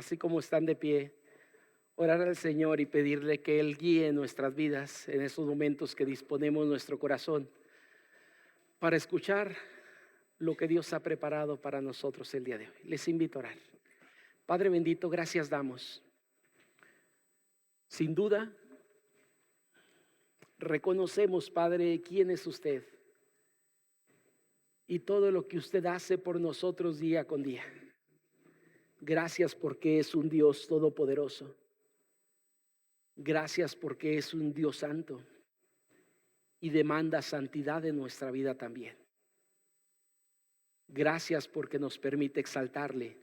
así como están de pie, orar al Señor y pedirle que Él guíe nuestras vidas en esos momentos que disponemos nuestro corazón para escuchar lo que Dios ha preparado para nosotros el día de hoy. Les invito a orar. Padre bendito, gracias damos. Sin duda, reconocemos, Padre, quién es usted y todo lo que usted hace por nosotros día con día. Gracias porque es un Dios todopoderoso. Gracias porque es un Dios santo y demanda santidad en nuestra vida también. Gracias porque nos permite exaltarle.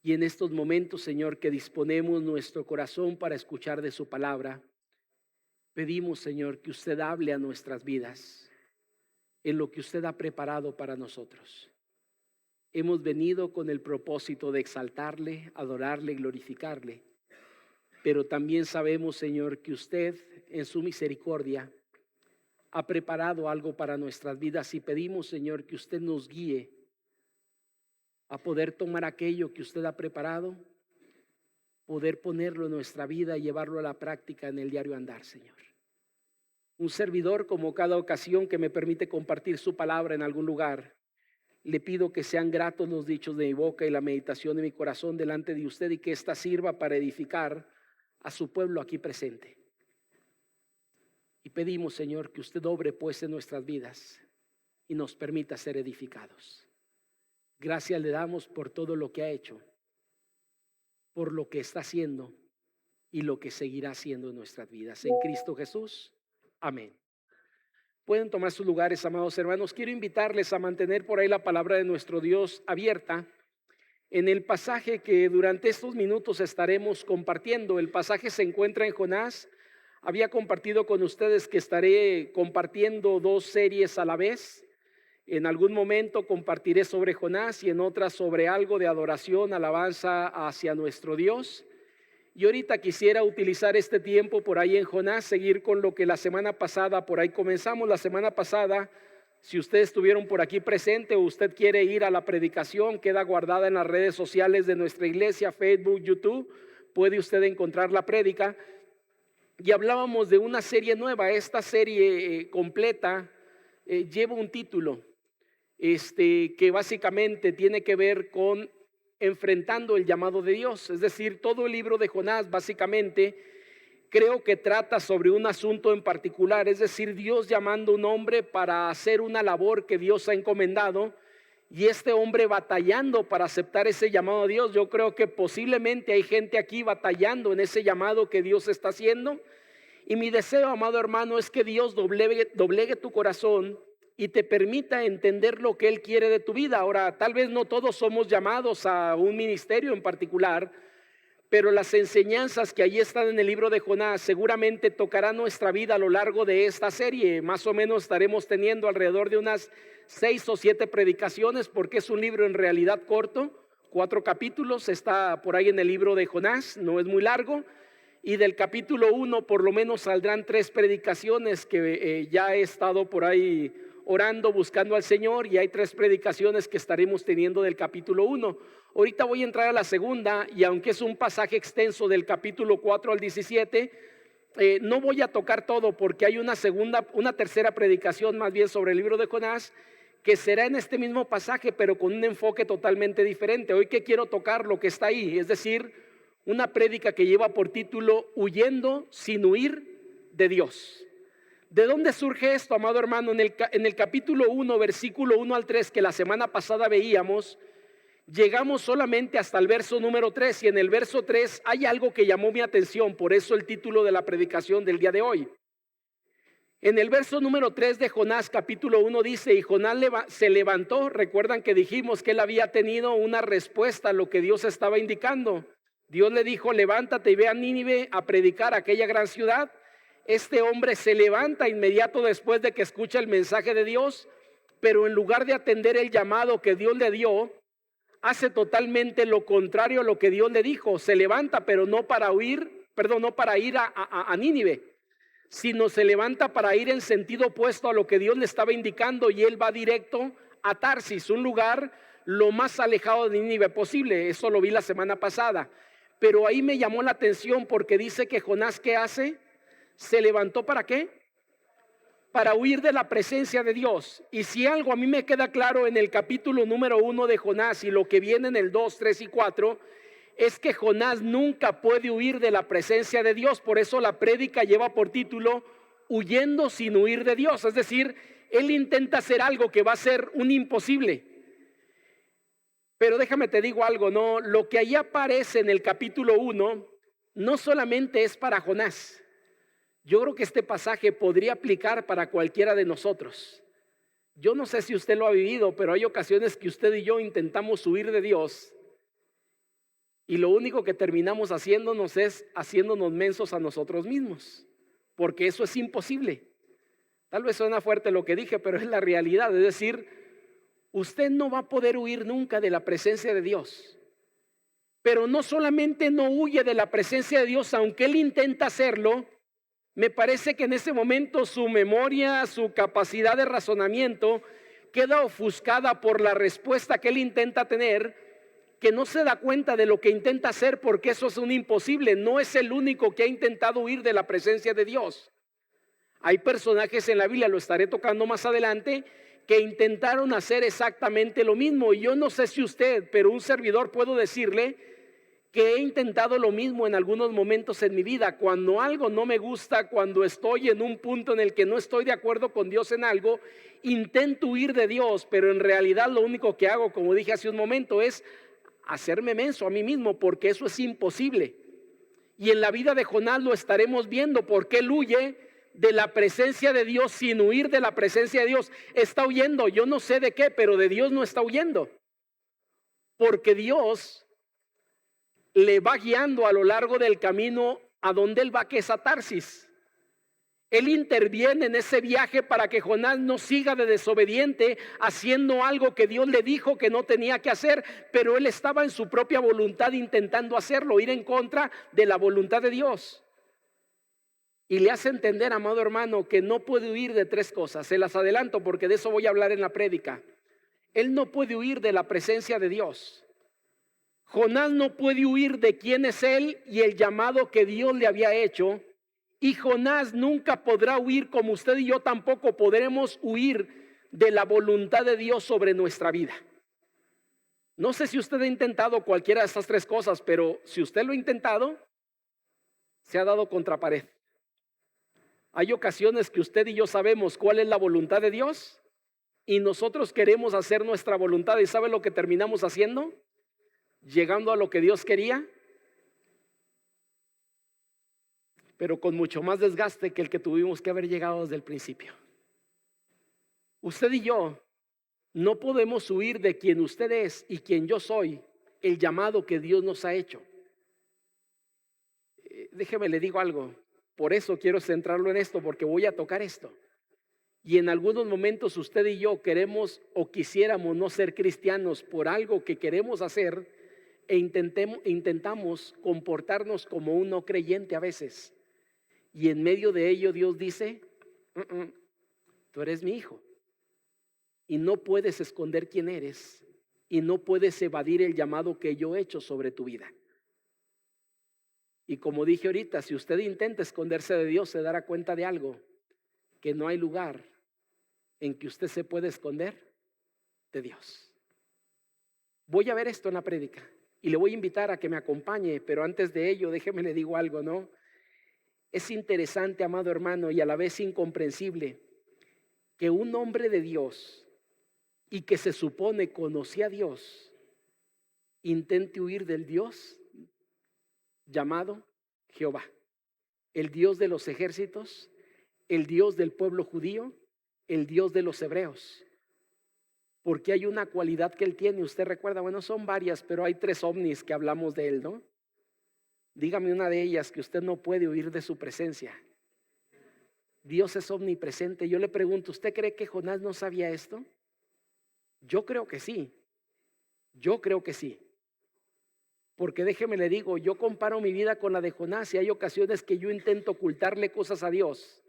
Y en estos momentos, Señor, que disponemos nuestro corazón para escuchar de su palabra, pedimos, Señor, que usted hable a nuestras vidas en lo que usted ha preparado para nosotros. Hemos venido con el propósito de exaltarle, adorarle y glorificarle. Pero también sabemos, Señor, que usted en su misericordia ha preparado algo para nuestras vidas y pedimos, Señor, que usted nos guíe a poder tomar aquello que usted ha preparado, poder ponerlo en nuestra vida y llevarlo a la práctica en el diario andar, Señor. Un servidor, como cada ocasión que me permite compartir su palabra en algún lugar, le pido que sean gratos los dichos de mi boca y la meditación de mi corazón delante de usted y que ésta sirva para edificar a su pueblo aquí presente. Y pedimos, Señor, que usted obre pues en nuestras vidas y nos permita ser edificados. Gracias le damos por todo lo que ha hecho, por lo que está haciendo y lo que seguirá haciendo en nuestras vidas. En Cristo Jesús. Amén. Pueden tomar sus lugares, amados hermanos. Quiero invitarles a mantener por ahí la palabra de nuestro Dios abierta en el pasaje que durante estos minutos estaremos compartiendo. El pasaje se encuentra en Jonás. Había compartido con ustedes que estaré compartiendo dos series a la vez. En algún momento compartiré sobre Jonás y en otra sobre algo de adoración, alabanza hacia nuestro Dios. Y ahorita quisiera utilizar este tiempo por ahí en Jonás, seguir con lo que la semana pasada, por ahí comenzamos la semana pasada. Si ustedes estuvieron por aquí presente o usted quiere ir a la predicación, queda guardada en las redes sociales de nuestra iglesia, Facebook, YouTube, puede usted encontrar la prédica. Y hablábamos de una serie nueva. Esta serie completa lleva un título que básicamente tiene que ver con enfrentando el llamado de Dios. Es decir, todo el libro de Jonás básicamente creo que trata sobre un asunto en particular, es decir, Dios llamando a un hombre para hacer una labor que Dios ha encomendado y este hombre batallando para aceptar ese llamado a Dios. Yo creo que posiblemente hay gente aquí batallando en ese llamado que Dios está haciendo, y mi deseo, amado hermano, es que Dios doblegue tu corazón y te permita entender lo que Él quiere de tu vida. Ahora, tal vez no todos somos llamados a un ministerio en particular, pero las enseñanzas que allí están en el libro de Jonás seguramente tocarán nuestra vida a lo largo de esta serie. Más o menos estaremos teniendo alrededor de unas 6 o 7 predicaciones, porque es un libro en realidad corto, 4 capítulos, está por ahí en el libro de Jonás, no es muy largo. Y del capítulo 1 por lo menos saldrán 3 predicaciones que ya he estado por ahí orando, buscando al Señor, y hay 3 predicaciones que estaremos teniendo del capítulo 1. Ahorita voy a entrar a la segunda, y aunque es un pasaje extenso del capítulo 4 al 17, no voy a tocar todo porque hay una tercera predicación más bien sobre el libro de Jonás que será en este mismo pasaje, pero con un enfoque totalmente diferente. Hoy que quiero tocar lo que está ahí, es decir, una prédica que lleva por título Huyendo sin huir de Dios. ¿De dónde surge esto, amado hermano? En el capítulo 1, versículo 1 al 3, que la semana pasada veíamos, llegamos solamente hasta el verso número 3, y en el verso 3 hay algo que llamó mi atención, por eso el título de la predicación del día de hoy. En el verso número 3 de Jonás capítulo 1 dice: y Jonás se levantó. Recuerdan que dijimos que él había tenido una respuesta a lo que Dios estaba indicando. Dios le dijo: levántate y ve a Nínive a predicar a aquella gran ciudad. Este hombre se levanta inmediato después de que escucha el mensaje de Dios, pero en lugar de atender el llamado que Dios le dio, hace totalmente lo contrario a lo que Dios le dijo. Se levanta, pero no para ir a Nínive, sino se levanta para ir en sentido opuesto a lo que Dios le estaba indicando, y él va directo a Tarsis, un lugar lo más alejado de Nínive posible. Eso lo vi la semana pasada. Pero ahí me llamó la atención porque dice que Jonás, ¿qué hace? Se levantó, ¿para qué? Para huir de la presencia de Dios. Y si algo a mí me queda claro en el capítulo número 1 de Jonás y lo que viene en el 2, 3 y 4, es que Jonás nunca puede huir de la presencia de Dios. Por eso la prédica lleva por título Huyendo sin huir de Dios. Es decir, él intenta hacer algo que va a ser un imposible. Pero déjame te digo algo, no, lo que ahí aparece en el capítulo 1 no solamente es para Jonás. Yo creo que este pasaje podría aplicar para cualquiera de nosotros. Yo no sé si usted lo ha vivido, pero hay ocasiones que usted y yo intentamos huir de Dios y lo único que terminamos haciéndonos es haciéndonos mensos a nosotros mismos, porque eso es imposible. Tal vez suena fuerte lo que dije, pero es la realidad. Es decir, usted no va a poder huir nunca de la presencia de Dios. Pero no solamente no huye de la presencia de Dios, aunque él intenta hacerlo, me parece que en ese momento su memoria, su capacidad de razonamiento queda ofuscada por la respuesta que él intenta tener, que no se da cuenta de lo que intenta hacer porque eso es un imposible. No es el único que ha intentado huir de la presencia de Dios. Hay personajes en la Biblia, lo estaré tocando más adelante, que intentaron hacer exactamente lo mismo. Y yo no sé si usted, pero un servidor puedo decirle que he intentado lo mismo en algunos momentos en mi vida. Cuando algo no me gusta, cuando estoy en un punto en el que no estoy de acuerdo con Dios en algo, intento huir de Dios, pero en realidad lo único que hago, como dije hace un momento, es hacerme menso a mí mismo, porque eso es imposible. Y en la vida de Jonás lo estaremos viendo, porque él huye de la presencia de Dios sin huir de la presencia de Dios. Está huyendo, yo no sé de qué, pero de Dios no está huyendo, porque Dios le va guiando a lo largo del camino a donde él va, que es a Tarsis. Él interviene en ese viaje para que Jonás no siga de desobediente haciendo algo que Dios le dijo que no tenía que hacer, pero él estaba en su propia voluntad intentando hacerlo, ir en contra de la voluntad de Dios. Y le hace entender, amado hermano, que no puede huir de tres cosas. Se las adelanto porque de eso voy a hablar en la prédica. Él no puede huir de la presencia de Dios. Jonás no puede huir de quién es él y el llamado que Dios le había hecho. Y Jonás nunca podrá huir, como usted y yo tampoco podremos huir de la voluntad de Dios sobre nuestra vida. No sé si usted ha intentado cualquiera de estas tres cosas, pero si usted lo ha intentado, se ha dado contra pared. Hay ocasiones que usted y yo sabemos cuál es la voluntad de Dios y nosotros queremos hacer nuestra voluntad. ¿Y sabe lo que terminamos haciendo? Llegando a lo que Dios quería, pero con mucho más desgaste que el que tuvimos que haber llegado desde el principio. Usted y yo no podemos huir de quien usted es y quien yo soy, el llamado que Dios nos ha hecho. Déjeme le digo algo, por eso quiero centrarlo en esto, porque voy a tocar esto. Y en algunos momentos usted y yo queremos o quisiéramos no ser cristianos por algo que queremos hacer e intentamos comportarnos como un no creyente a veces. Y en medio de ello Dios dice, tú eres mi hijo y no puedes esconder quién eres y no puedes evadir el llamado que yo he hecho sobre tu vida. Y como dije ahorita, si usted intenta esconderse de Dios, se dará cuenta de algo, que no hay lugar en que usted se pueda esconder de Dios. Voy a ver esto en la prédica y le voy a invitar a que me acompañe, pero antes de ello, déjeme le digo algo, ¿no? Es interesante, amado hermano, y a la vez incomprensible, que un hombre de Dios y que se supone conocía a Dios, intente huir del Dios llamado Jehová, el Dios de los ejércitos, el Dios del pueblo judío, el Dios de los hebreos. Porque hay una cualidad que él tiene, usted recuerda, bueno, son varias, pero hay tres ovnis que hablamos de él, ¿no? Dígame una de ellas que usted no puede huir de su presencia. Dios es omnipresente. Yo le pregunto, ¿usted cree que Jonás no sabía esto? Yo creo que sí. Yo creo que sí. Porque déjeme le digo, yo comparo mi vida con la de Jonás y hay ocasiones que yo intento ocultarle cosas a Dios.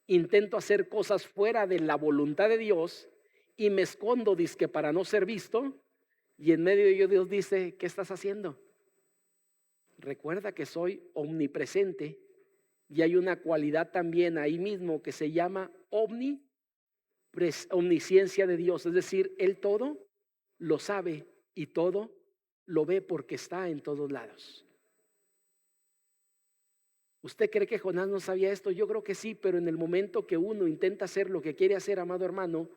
Intento hacer cosas fuera de la voluntad de Dios y me escondo, dizque para no ser visto, y en medio de ello Dios dice, ¿qué estás haciendo? Recuerda que soy omnipresente y hay una cualidad también ahí mismo que se llama omnisciencia de Dios, es decir, Él todo lo sabe y todo lo ve porque está en todos lados. ¿Usted cree que Jonás no sabía esto? Yo creo que sí, pero en el momento que uno intenta hacer lo que quiere hacer, amado hermano,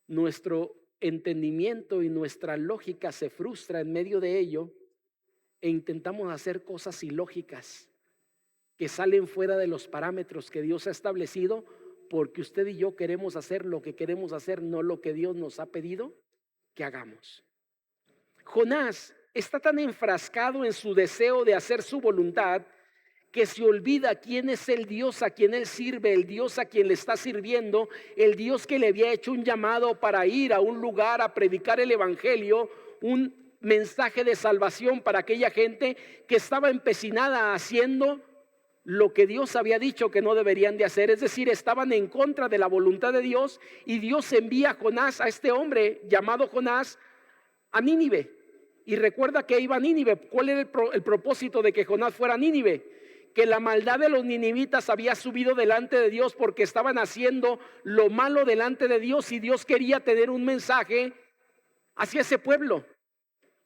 nuestro entendimiento y nuestra lógica se frustra en medio de ello e intentamos hacer cosas ilógicas que salen fuera de los parámetros que Dios ha establecido, porque usted y yo queremos hacer lo que queremos hacer, no lo que Dios nos ha pedido que hagamos. Jonás está tan enfrascado en su deseo de hacer su voluntad que se olvida quién es el Dios a quien él sirve, el Dios a quien le está sirviendo, el Dios que le había hecho un llamado para ir a un lugar a predicar el evangelio, un mensaje de salvación para aquella gente que estaba empecinada haciendo lo que Dios había dicho que no deberían de hacer, es decir, estaban en contra de la voluntad de Dios, y Dios envía a Jonás, a este hombre llamado Jonás, a Nínive. Y recuerda que iba a Nínive. ¿Cuál era el propósito de que Jonás fuera a Nínive? Que la maldad de los ninivitas había subido delante de Dios porque estaban haciendo lo malo delante de Dios, y Dios quería tener un mensaje hacia ese pueblo.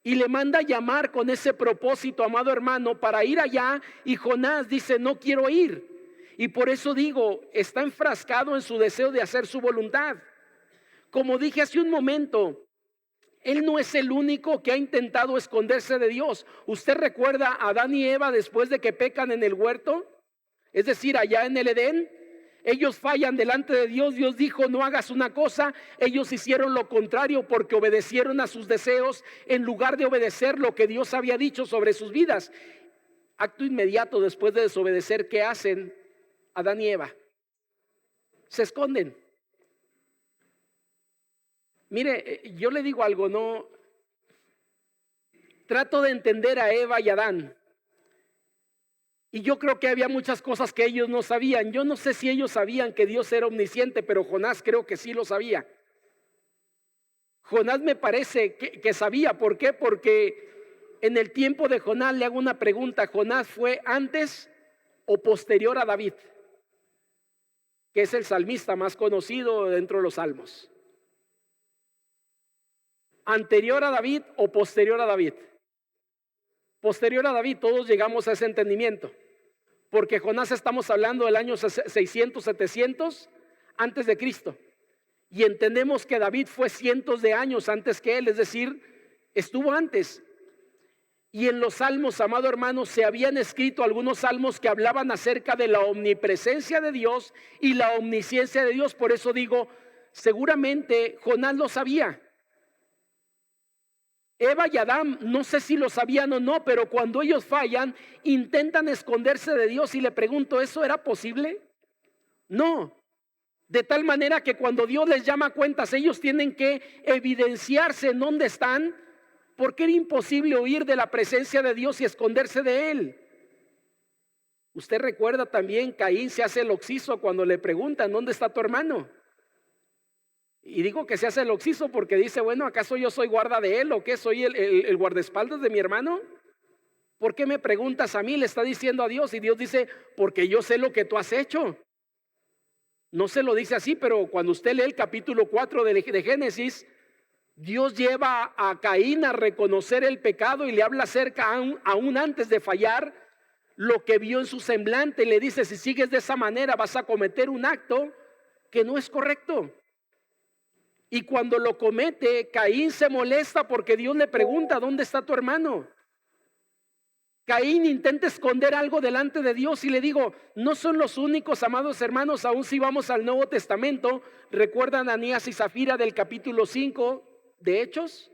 Y le manda llamar con ese propósito, amado hermano, para ir allá, y Jonás dice, no quiero ir. Y por eso digo, está enfrascado en su deseo de hacer su voluntad. Como dije hace un momento, él no es el único que ha intentado esconderse de Dios. ¿Usted recuerda a Adán y Eva después de que pecan en el huerto? Es decir, allá en el Edén. Ellos fallan delante de Dios. Dios dijo, no hagas una cosa. Ellos hicieron lo contrario porque obedecieron a sus deseos en lugar de obedecer lo que Dios había dicho sobre sus vidas. Acto inmediato después de desobedecer, ¿qué hacen Adán y Eva? Se esconden. Mire, yo le digo algo, no trato de entender a Eva y Adán, y yo creo que había muchas cosas que ellos no sabían. Yo no sé si ellos sabían que Dios era omnisciente, pero Jonás creo que sí lo sabía. Jonás me parece que sabía. ¿Por qué? Porque en el tiempo de Jonás, le hago una pregunta, ¿Jonás fue antes o posterior a David, que es el salmista más conocido dentro de los salmos? ¿Anterior a David o posterior a David? Posterior a David. Todos llegamos a ese entendimiento, porque Jonás estamos hablando del año 600, 700 antes de Cristo, y entendemos que David fue cientos de años antes que él, es decir, estuvo antes. Y en los salmos, amado hermano, se habían escrito algunos salmos que hablaban acerca de la omnipresencia de Dios y la omnisciencia de Dios. Por eso digo, seguramente Jonás lo sabía. Eva y Adán, no sé si lo sabían o no, pero cuando ellos fallan, intentan esconderse de Dios, y le pregunto, ¿eso era posible? No. De tal manera que cuando Dios les llama a cuentas, ellos tienen que evidenciarse en dónde están, porque era imposible huir de la presencia de Dios y esconderse de Él. Usted recuerda también, Caín se hace el oxiso cuando le preguntan, ¿dónde está tu hermano? Y digo que se hace el oxiso porque dice, bueno, ¿acaso yo soy guarda de él o qué? ¿Soy el guardaespaldas de mi hermano? ¿Por qué me preguntas a mí? Le está diciendo a Dios, y Dios dice, porque yo sé lo que tú has hecho. No se lo dice así, pero cuando usted lee el capítulo 4 de Génesis, Dios lleva a Caín a reconocer el pecado y le habla acerca, aún antes de fallar, lo que vio en su semblante, y le dice, si sigues de esa manera vas a cometer un acto que no es correcto. Y cuando lo comete, Caín se molesta porque Dios le pregunta, ¿dónde está tu hermano? Caín intenta esconder algo delante de Dios, y le digo, no son los únicos, amados hermanos. Aún si vamos al Nuevo Testamento, ¿recuerdan a Ananías y Zafira del capítulo 5 de Hechos?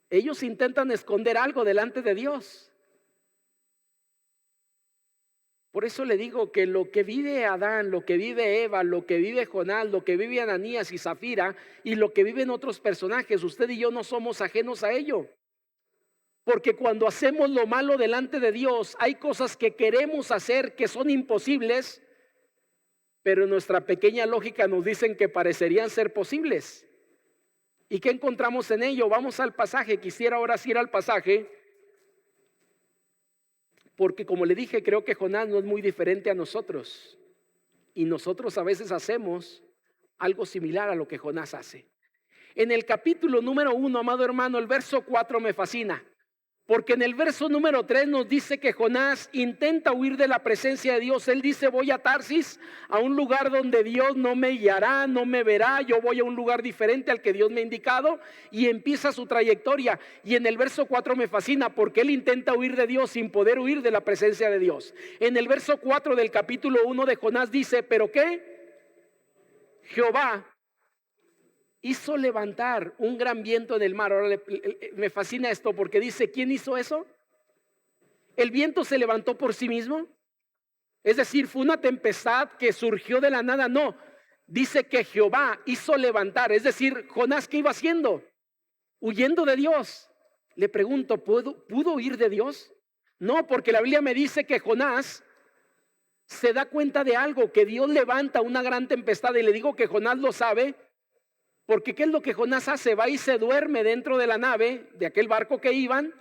Ellos intentan esconder algo delante de Dios. Por eso le digo que lo que vive Adán, lo que vive Eva, lo que vive Jonás, lo que vive Ananías y Zafira, y lo que viven otros personajes, usted y yo no somos ajenos a ello. Porque cuando hacemos lo malo delante de Dios, hay cosas que queremos hacer que son imposibles, pero nuestra pequeña lógica nos dicen que parecerían ser posibles. ¿Y qué encontramos en ello? Vamos al pasaje. Quisiera ahora sí ir al pasaje, porque como le dije, creo que Jonás no es muy diferente a nosotros. Y nosotros a veces hacemos algo similar a lo que Jonás hace. En el capítulo número 1, amado hermano, el verso 4 me fascina. Porque en el verso número 3 nos dice que Jonás intenta huir de la presencia de Dios. Él dice: voy a Tarsis, a un lugar donde Dios no me guiará, no me verá. Yo voy a un lugar diferente al que Dios me ha indicado. Y empieza su trayectoria. Y en el verso 4 me fascina porque él intenta huir de Dios sin poder huir de la presencia de Dios. En el verso 4 del capítulo 1 de Jonás dice: ¿pero qué? Jehová hizo levantar un gran viento en el mar. Ahora me fascina esto porque dice: ¿quién hizo eso? ¿El viento se levantó por sí mismo? Es decir, ¿fue una tempestad que surgió de la nada? No, dice que Jehová hizo levantar. Es decir, Jonás, ¿qué iba haciendo? Huyendo de Dios. Le pregunto, ¿pudo huir de Dios? No, porque la Biblia me dice que Jonás se da cuenta de algo, que Dios levanta una gran tempestad. Y le digo que Jonás lo sabe, porque ¿qué es lo que Jonás hace? Va y se duerme dentro de la nave, de aquel barco que iban,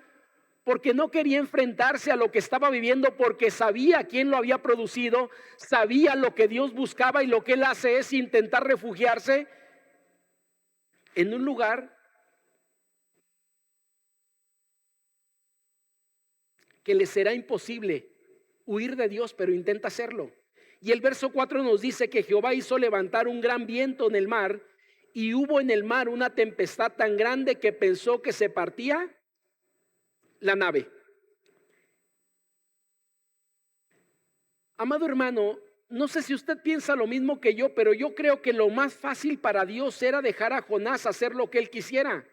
porque no quería enfrentarse a lo que estaba viviendo, porque sabía quién lo había producido, sabía lo que Dios buscaba, y lo que él hace es intentar refugiarse en un lugar que le será imposible huir de Dios, pero intenta hacerlo. Y el verso 4 nos dice que Jehová hizo levantar un gran viento en el mar, y hubo en el mar una tempestad tan grande que pensó que se partía la nave. Amado hermano, no sé si usted piensa lo mismo que yo, pero yo creo que lo más fácil para Dios era dejar a Jonás hacer lo que él quisiera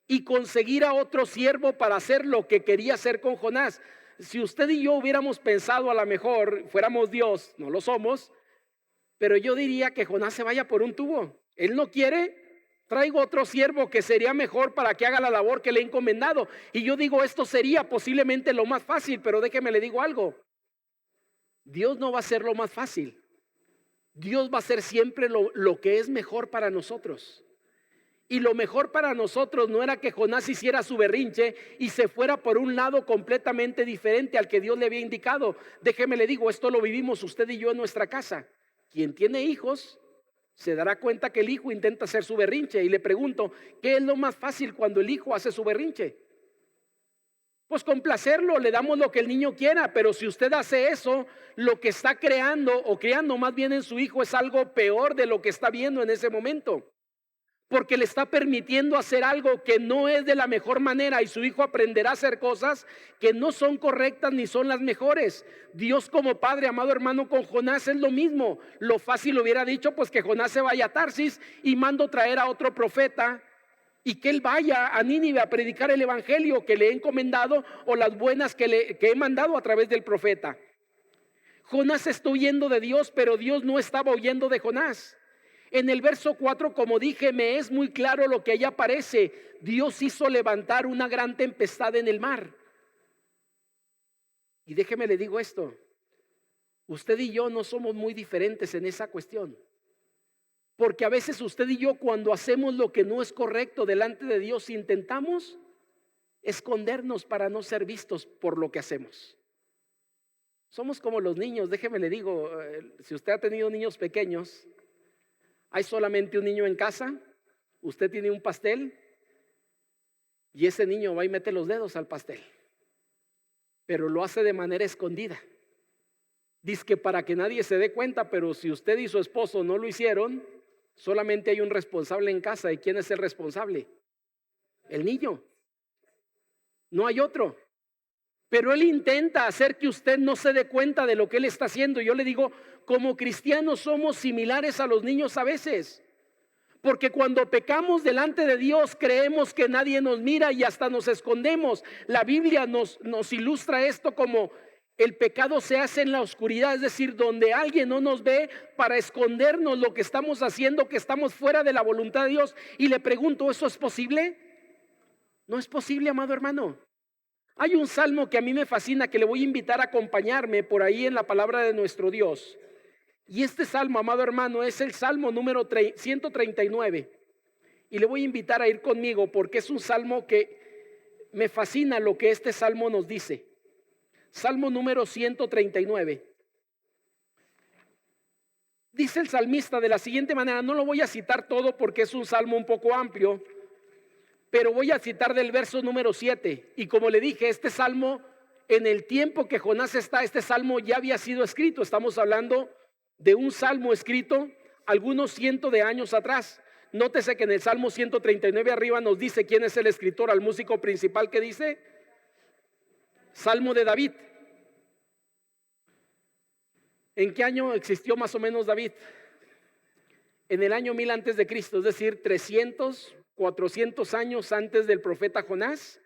y conseguir a otro siervo para hacer lo que quería hacer con Jonás. Si usted y yo hubiéramos pensado, a lo mejor fuéramos Dios, no lo somos, pero yo diría que Jonás se vaya por un tubo. Él no quiere, traigo otro siervo que sería mejor para que haga la labor que le he encomendado. Y yo digo, esto sería posiblemente lo más fácil, pero déjeme le digo algo. Dios no va a ser lo más fácil. Dios va a hacer siempre lo que es mejor para nosotros. Y lo mejor para nosotros no era que Jonás hiciera su berrinche y se fuera por un lado completamente diferente al que Dios le había indicado. Déjeme le digo, esto lo vivimos usted y yo en nuestra casa. Quien tiene hijos se dará cuenta que el hijo intenta hacer su berrinche. Y le pregunto, ¿qué es lo más fácil cuando el hijo hace su berrinche? Pues complacerlo, le damos lo que el niño quiera. Pero si usted hace eso, lo que está creando o creando más bien en su hijo es algo peor de lo que está viendo en ese momento, porque le está permitiendo hacer algo que no es de la mejor manera, y su hijo aprenderá a hacer cosas que no son correctas ni son las mejores. Dios como padre, amado hermano, con Jonás es lo mismo. Lo fácil hubiera dicho, pues que Jonás se vaya a Tarsis y mando traer a otro profeta y que él vaya a Nínive a predicar el evangelio que le he encomendado, o las buenas que he mandado a través del profeta. Jonás está huyendo de Dios, pero Dios no estaba huyendo de Jonás. En el verso 4, como dije, me es muy claro lo que allá aparece. Dios hizo levantar una gran tempestad en el mar. Y déjeme le digo esto, usted y yo no somos muy diferentes en esa cuestión. Porque a veces usted y yo, cuando hacemos lo que no es correcto delante de Dios, intentamos escondernos para no ser vistos por lo que hacemos. Somos como los niños. Déjeme le digo, si usted ha tenido niños pequeños, hay solamente un niño en casa, usted tiene un pastel y ese niño va y mete los dedos al pastel, pero lo hace de manera escondida. Dice que para que nadie se dé cuenta, pero si usted y su esposo no lo hicieron, solamente hay un responsable en casa. ¿Y quién es el responsable? El niño. No hay otro. Pero él intenta hacer que usted no se dé cuenta de lo que él está haciendo. Yo le digo, como cristianos somos similares a los niños a veces. Porque cuando pecamos delante de Dios creemos que nadie nos mira y hasta nos escondemos. La Biblia nos ilustra esto como el pecado se hace en la oscuridad, es decir, donde alguien no nos ve, para escondernos lo que estamos haciendo, que estamos fuera de la voluntad de Dios. Y le pregunto, ¿eso es posible? No es posible, amado hermano. Hay un salmo que a mí me fascina, que le voy a invitar a acompañarme por ahí en la palabra de nuestro Dios. Y este salmo, amado hermano, es el salmo número 139. Y le voy a invitar a ir conmigo porque es un salmo que me fascina lo que este salmo nos dice. Salmo número 139. Dice el salmista de la siguiente manera, no lo voy a citar todo porque es un salmo un poco amplio, pero voy a citar del verso número 7. Y como le dije, este salmo, en el tiempo que Jonás está, este salmo ya había sido escrito. Estamos hablando de un salmo escrito algunos cientos de años atrás. Nótese que en el Salmo 139 arriba nos dice quién es el escritor, al músico principal que dice Salmo de David. ¿En qué año existió más o menos David? En el año 1000 antes de Cristo, es decir, 300, 400 años antes del profeta Jonás.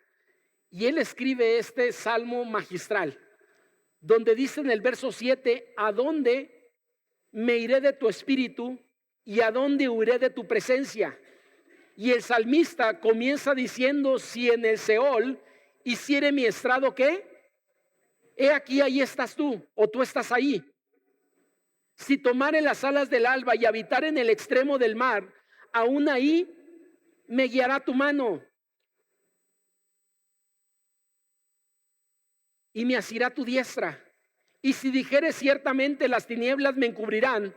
Y él escribe este salmo magistral, donde dice en el verso 7, ¿a dónde me iré de tu espíritu y a dónde huiré de tu presencia? Y el salmista comienza diciendo, si en el Seol hiciere mi estrado, ¿qué? He aquí, ahí estás tú, o tú estás ahí. Si tomare las alas del alba y habitar en el extremo del mar, aún ahí me guiará tu mano y me asirá tu diestra. Y si dijere ciertamente las tinieblas me encubrirán,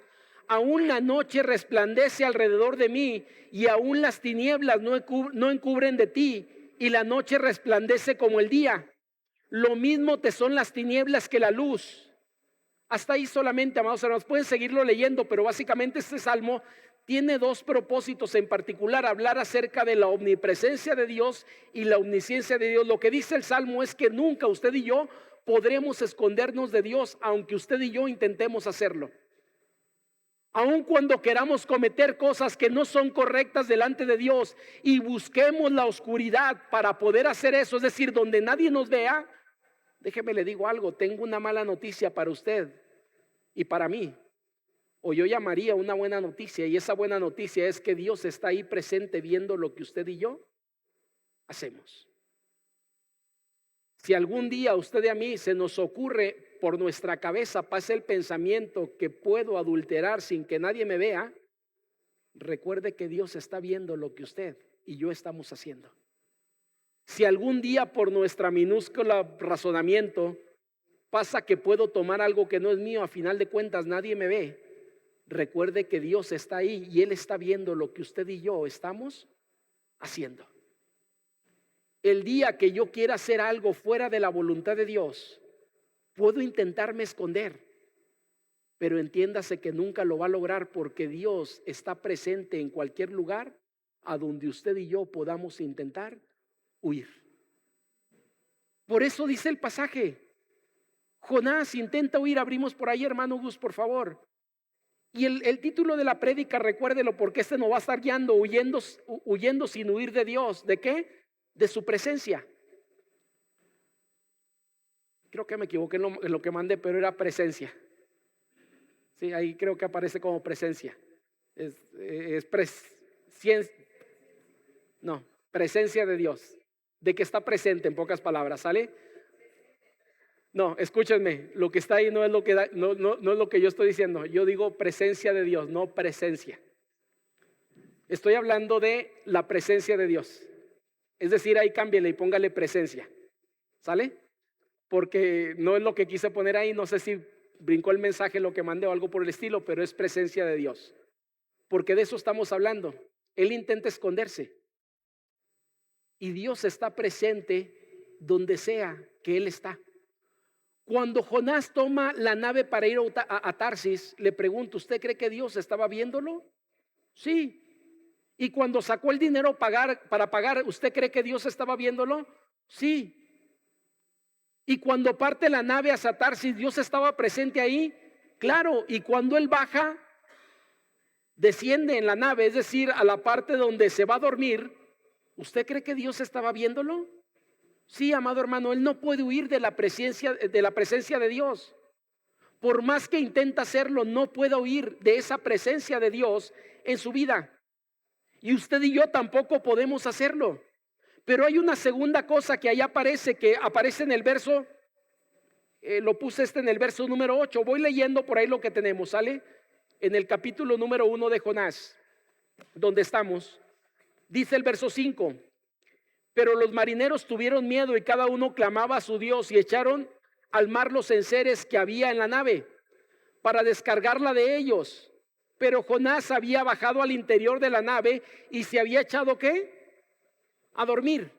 aún la noche resplandece alrededor de mí y aún las tinieblas no encubren de ti y la noche resplandece como el día. Lo mismo te son las tinieblas que la luz. Hasta ahí solamente, amados hermanos, pueden seguirlo leyendo, pero básicamente este salmo tiene dos propósitos en particular: hablar acerca de la omnipresencia de Dios y la omnisciencia de Dios. Lo que dice el salmo es que nunca usted y yo podremos escondernos de Dios, aunque usted y yo intentemos hacerlo. Aun cuando queramos cometer cosas que no son correctas delante de Dios y busquemos la oscuridad para poder hacer eso, es decir, donde nadie nos vea, déjeme le digo algo, tengo una mala noticia para usted y para mí, o yo llamaría una buena noticia, y esa buena noticia es que Dios está ahí presente viendo lo que usted y yo hacemos. Si algún día a usted y a mí se nos ocurre, por nuestra cabeza pasa el pensamiento que puedo adulterar sin que nadie me vea, recuerde que Dios está viendo lo que usted y yo estamos haciendo. Si algún día por nuestra minúscula razonamiento pasa que puedo tomar algo que no es mío, a final de cuentas nadie me ve, recuerde que Dios está ahí y Él está viendo lo que usted y yo estamos haciendo. El día que yo quiera hacer algo fuera de la voluntad de Dios, puedo intentarme esconder, pero entiéndase que nunca lo va a lograr, porque Dios está presente en cualquier lugar a donde usted y yo podamos intentar huir. Por eso dice el pasaje, Jonás intenta huir. Abrimos por ahí, hermano Gus, por favor. Y el título de la prédica, recuérdelo, porque este nos va a estar guiando, huyendo sin huir de Dios. ¿De qué? De su presencia. Creo que me equivoqué en lo que mandé, pero era presencia. Sí, ahí creo que aparece como presencia. Presencia de Dios. De que está presente, en pocas palabras, ¿sale? No, escúchenme, lo que está ahí no es lo que no es lo que yo estoy diciendo. Yo digo presencia de Dios, no presencia. Estoy hablando de la presencia de Dios. Es decir, ahí cámbiale y póngale presencia. ¿Sale? Porque no es lo que quise poner ahí. No sé si brincó el mensaje, lo que mandé o algo por el estilo, pero es presencia de Dios. Porque de eso estamos hablando. Él intenta esconderse. Y Dios está presente donde sea que Él está. Cuando Jonás toma la nave para ir a Tarsis, le pregunto, ¿usted cree que Dios estaba viéndolo? Sí. Y cuando sacó el dinero para pagar, ¿usted cree que Dios estaba viéndolo? Sí. Y cuando parte la nave hacia Tarsis, ¿Dios estaba presente ahí? Claro. Y cuando él baja, desciende en la nave, es decir, a la parte donde se va a dormir, ¿usted cree que Dios estaba viéndolo? Sí, amado hermano, él no puede huir de la presencia de Dios. Por más que intenta hacerlo, no puede huir de esa presencia de Dios en su vida. Y usted y yo tampoco podemos hacerlo. Pero hay una segunda cosa que ahí aparece, que aparece en el verso lo puse en el verso número 8. Voy leyendo por ahí lo que tenemos, ¿sale? En el capítulo número 1 de Jonás, donde estamos, dice el verso 5: pero los marineros tuvieron miedo y cada uno clamaba a su Dios y echaron al mar los enseres que había en la nave para descargarla de ellos. Pero Jonás había bajado al interior de la nave y se había echado ¿qué? A dormir.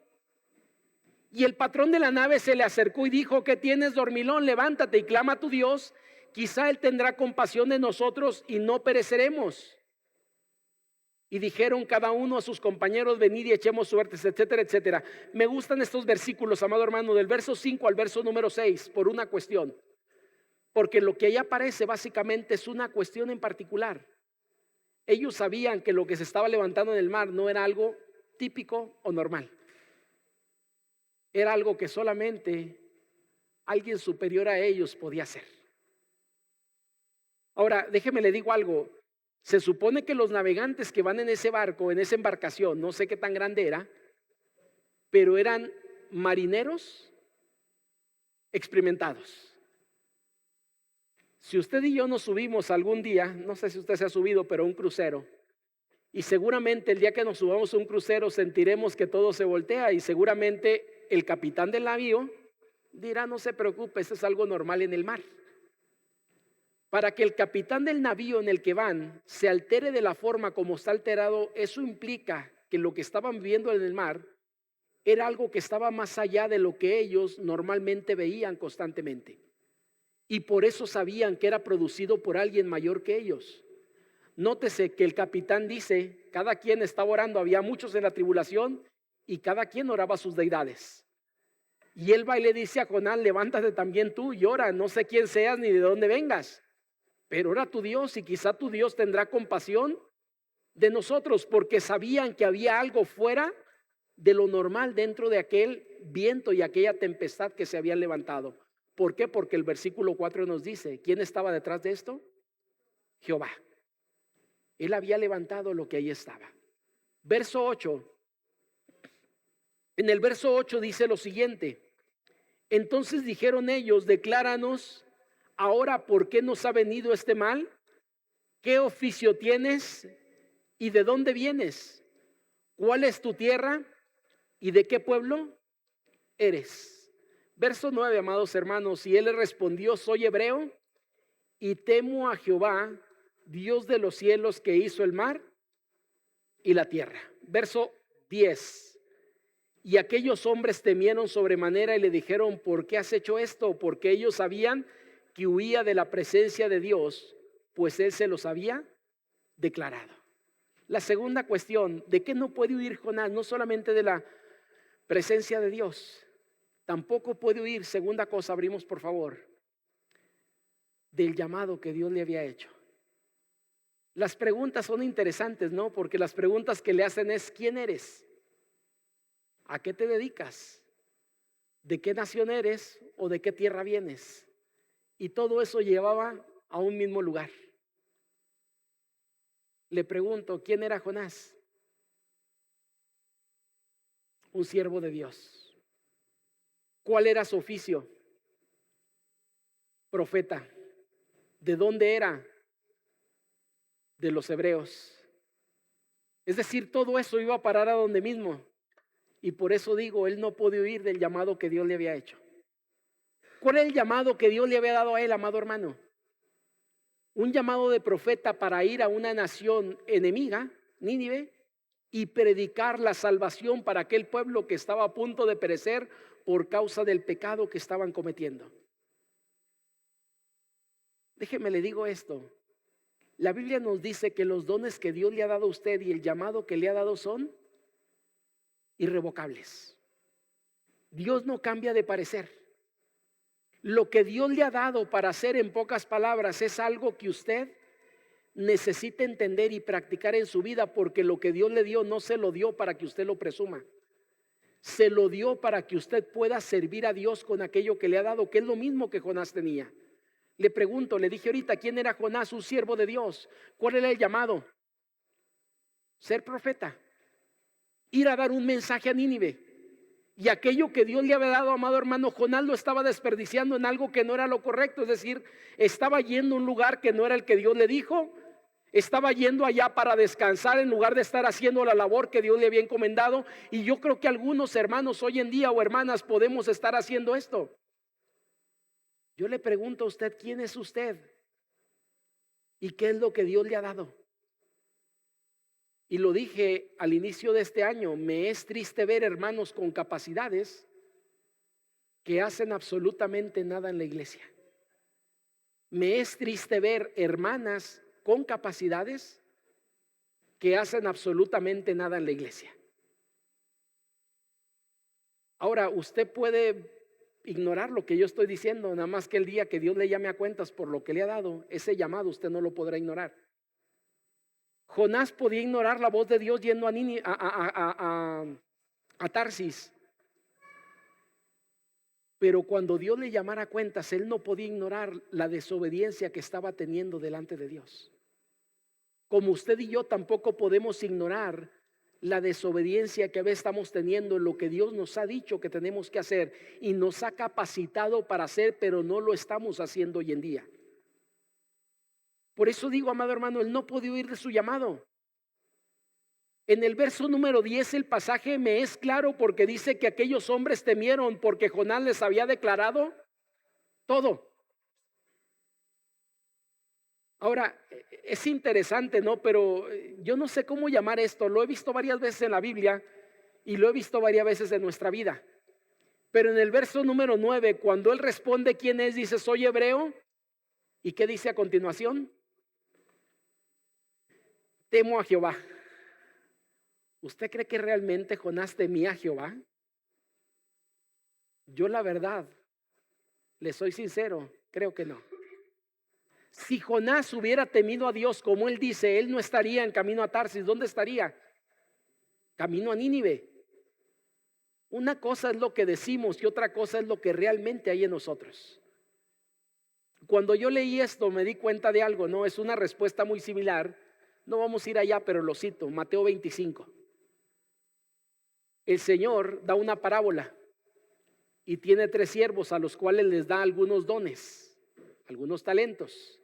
Y el patrón de la nave se le acercó y dijo: ¿qué tienes, dormilón? Levántate y clama a tu Dios, quizá él tendrá compasión de nosotros y no pereceremos. Y dijeron cada uno a sus compañeros: venid y echemos suertes, etcétera, etcétera. Me gustan estos versículos, amado hermano, del verso 5 al verso número 6, por una cuestión. Porque lo que ahí aparece básicamente es una cuestión en particular. Ellos sabían que lo que se estaba levantando en el mar no era algo típico o normal. Era algo que solamente alguien superior a ellos podía hacer. Ahora, déjeme le digo algo. Se supone que los navegantes que van en ese barco, en esa embarcación, no sé qué tan grande era, pero eran marineros experimentados. Si usted y yo nos subimos algún día, no sé si usted se ha subido, pero a un crucero, y seguramente el día que nos subamos a un crucero sentiremos que todo se voltea, y seguramente el capitán del navío dirá: no se preocupe, eso es algo normal en el mar. Para que el capitán del navío en el que van se altere de la forma como está alterado, eso implica que lo que estaban viviendo en el mar era algo que estaba más allá de lo que ellos normalmente veían constantemente. Y por eso sabían que era producido por alguien mayor que ellos. Nótese que el capitán dice: cada quien estaba orando, había muchos en la tribulación y cada quien oraba a sus deidades. Y él va y le dice a Jonás: levántate también tú y ora, no sé quién seas ni de dónde vengas, pero ora a tu Dios y quizá tu Dios tendrá compasión de nosotros, porque sabían que había algo fuera de lo normal dentro de aquel viento y aquella tempestad que se habían levantado. ¿Por qué? Porque el versículo 4 nos dice: ¿quién estaba detrás de esto? Jehová. Él había levantado lo que ahí estaba. Verso 8. En el verso 8 dice lo siguiente: entonces dijeron ellos: decláranos ahora por qué nos ha venido este mal, qué oficio tienes y de dónde vienes, cuál es tu tierra y de qué pueblo eres. Verso 9, amados hermanos: y él le respondió: soy hebreo y temo a Jehová, Dios de los cielos, que hizo el mar y la tierra. Verso 10. Y aquellos hombres temieron sobremanera y le dijeron: ¿por qué has hecho esto? Porque ellos sabían que huía de la presencia de Dios, pues él se los había declarado. La segunda cuestión: ¿de qué no puede huir Jonás? No solamente de la presencia de Dios, tampoco puede huir, segunda cosa, abrimos por favor, del llamado que Dios le había hecho. Las preguntas son interesantes, ¿no? Porque las preguntas que le hacen es: ¿quién eres? ¿A qué te dedicas? ¿De qué nación eres o de qué tierra vienes? Y todo eso llevaba a un mismo lugar. Le pregunto: ¿quién era Jonás? Un siervo de Dios. ¿Cuál era su oficio? Profeta. ¿De dónde era? De los hebreos. Es decir, todo eso iba a parar a donde mismo. Y por eso digo, él no puede huir del llamado que Dios le había hecho. ¿Cuál es el llamado que Dios le había dado a él, amado hermano? Un llamado de profeta para ir a una nación enemiga, Nínive, y predicar la salvación para aquel pueblo que estaba a punto de perecer por causa del pecado que estaban cometiendo. Déjeme le digo esto: la Biblia nos dice que los dones que Dios le ha dado a usted y el llamado que le ha dado son irrevocables. Dios no cambia de parecer. Lo que Dios le ha dado para hacer, en pocas palabras, es algo que usted necesita entender y practicar en su vida, porque lo que Dios le dio no se lo dio para que usted lo presuma. Se lo dio para que usted pueda servir a Dios con aquello que le ha dado, que es lo mismo que Jonás tenía. Le pregunto, le dije ahorita: ¿quién era Jonás? Un siervo de Dios. ¿Cuál era el llamado? Ser profeta. Ir a dar un mensaje a Nínive. Y aquello que Dios le había dado, amado hermano, Jonás lo estaba desperdiciando en algo que no era lo correcto. Es decir, estaba yendo a un lugar que no era el que Dios le dijo. Estaba yendo allá para descansar en lugar de estar haciendo la labor que Dios le había encomendado. Y yo creo que algunos hermanos hoy en día o hermanas podemos estar haciendo esto. Yo le pregunto a usted, ¿quién es usted? ¿Y qué es lo que Dios le ha dado? Y lo dije al inicio de este año, me es triste ver hermanos con capacidades que hacen absolutamente nada en la iglesia. Me es triste ver hermanas con capacidades que hacen absolutamente nada en la iglesia. Ahora, usted puede ignorar lo que yo estoy diciendo, nada más que el día que Dios le llame a cuentas por lo que le ha dado, ese llamado usted no lo podrá ignorar. Jonás podía ignorar la voz de Dios yendo a Tarsis, pero cuando Dios le llamara a cuentas, él no podía ignorar la desobediencia que estaba teniendo delante de Dios. Como usted y yo tampoco podemos ignorar la desobediencia que a veces estamos teniendo en lo que Dios nos ha dicho que tenemos que hacer y nos ha capacitado para hacer, pero no lo estamos haciendo hoy en día. Por eso digo, amado hermano, él no puede huir de su llamado. En el verso número 10 el pasaje me es claro porque dice que aquellos hombres temieron porque Jonás les había declarado todo. Ahora, es interesante, ¿no? Pero yo no sé cómo llamar esto. Lo he visto varias veces en la Biblia y lo he visto varias veces en nuestra vida. Pero en el verso número 9, cuando él responde quién es, dice, soy hebreo. ¿Y qué dice a continuación? Temo a Jehová. ¿Usted cree que realmente Jonás temía a Jehová? Yo la verdad, le soy sincero, creo que no. Si Jonás hubiera temido a Dios como él dice, él no estaría en camino a Tarsis. ¿Dónde estaría? Camino a Nínive. Una cosa es lo que decimos y otra cosa es lo que realmente hay en nosotros. Cuando yo leí esto me di cuenta de algo, ¿no? Es una respuesta muy similar. No vamos a ir allá, pero lo cito, Mateo 25. El Señor da una parábola y tiene 3 siervos a los cuales les da algunos dones, algunos talentos.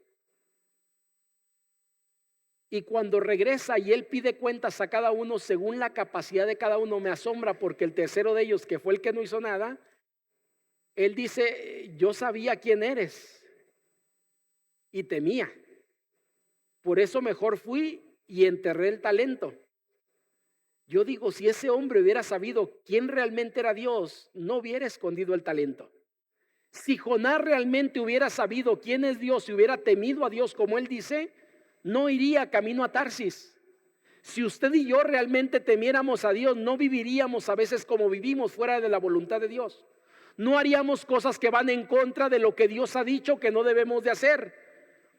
Y cuando regresa y él pide cuentas a cada uno según la capacidad de cada uno, me asombra porque el tercero de ellos, que fue el que no hizo nada, él dice, yo sabía quién eres y temía. Por eso mejor fui y enterré el talento. Yo digo, si ese hombre hubiera sabido quién realmente era Dios, no hubiera escondido el talento. Si Jonás realmente hubiera sabido quién es Dios y hubiera temido a Dios como él dice, no iría camino a Tarsis. Si usted y yo realmente temiéramos a Dios, no viviríamos a veces como vivimos fuera de la voluntad de Dios. No haríamos cosas que van en contra de lo que Dios ha dicho que no debemos de hacer.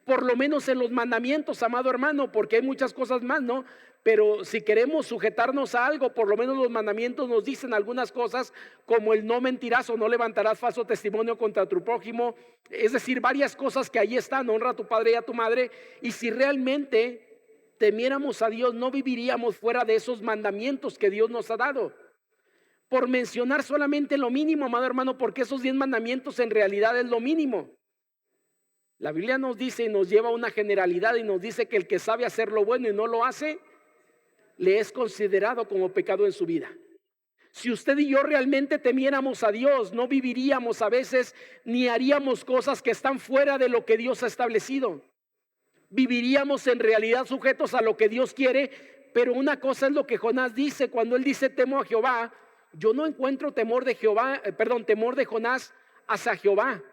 Por lo menos en los mandamientos, amado hermano, porque hay muchas cosas más, ¿no? Pero si queremos sujetarnos a algo, por lo menos los mandamientos nos dicen algunas cosas como el no mentirás o no levantarás falso testimonio contra tu prójimo. Es decir, varias cosas que ahí están, honra a tu padre y a tu madre. Y si realmente temiéramos a Dios, no viviríamos fuera de esos mandamientos que Dios nos ha dado. Por mencionar solamente lo mínimo, amado hermano, porque esos 10 mandamientos en realidad es lo mínimo. La Biblia nos dice y nos lleva a una generalidad y nos dice que el que sabe hacer lo bueno y no lo hace, le es considerado como pecado en su vida. Si usted y yo realmente temiéramos a Dios, no viviríamos a veces ni haríamos cosas que están fuera de lo que Dios ha establecido. Viviríamos en realidad sujetos a lo que Dios quiere, pero una cosa es lo que Jonás dice cuando él dice temo a Jehová. Yo no encuentro temor de Jonás hacia Jehová.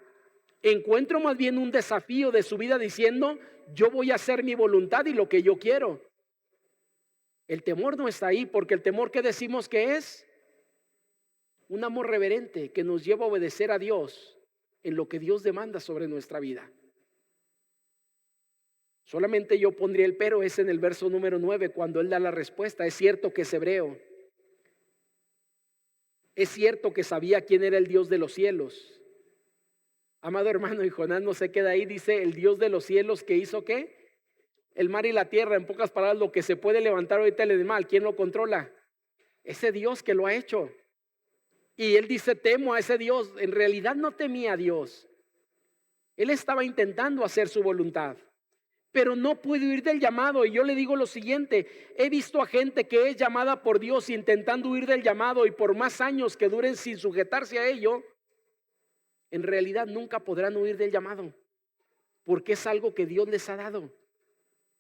Encuentro más bien un desafío de su vida diciendo, yo voy a hacer mi voluntad y lo que yo quiero. El temor no está ahí, porque el temor que decimos que es un amor reverente que nos lleva a obedecer a Dios en lo que Dios demanda sobre nuestra vida. Solamente yo pondría el pero, es en el verso número 9 cuando él da la respuesta. Es cierto que es hebreo. Es cierto que sabía quién era el Dios de los cielos. Amado hermano, y Jonás no se queda ahí, dice el Dios de los cielos que hizo ¿qué? El mar y la tierra, en pocas palabras, lo que se puede levantar ahorita el mal, ¿quién lo controla? Ese Dios que lo ha hecho. Y él dice, temo a ese Dios. En realidad no temía a Dios. Él estaba intentando hacer su voluntad, pero no puede huir del llamado. Y yo le digo lo siguiente: he visto a gente que es llamada por Dios intentando huir del llamado, y por más años que duren sin sujetarse a ello, en realidad nunca podrán huir del llamado, porque es algo que Dios les ha dado.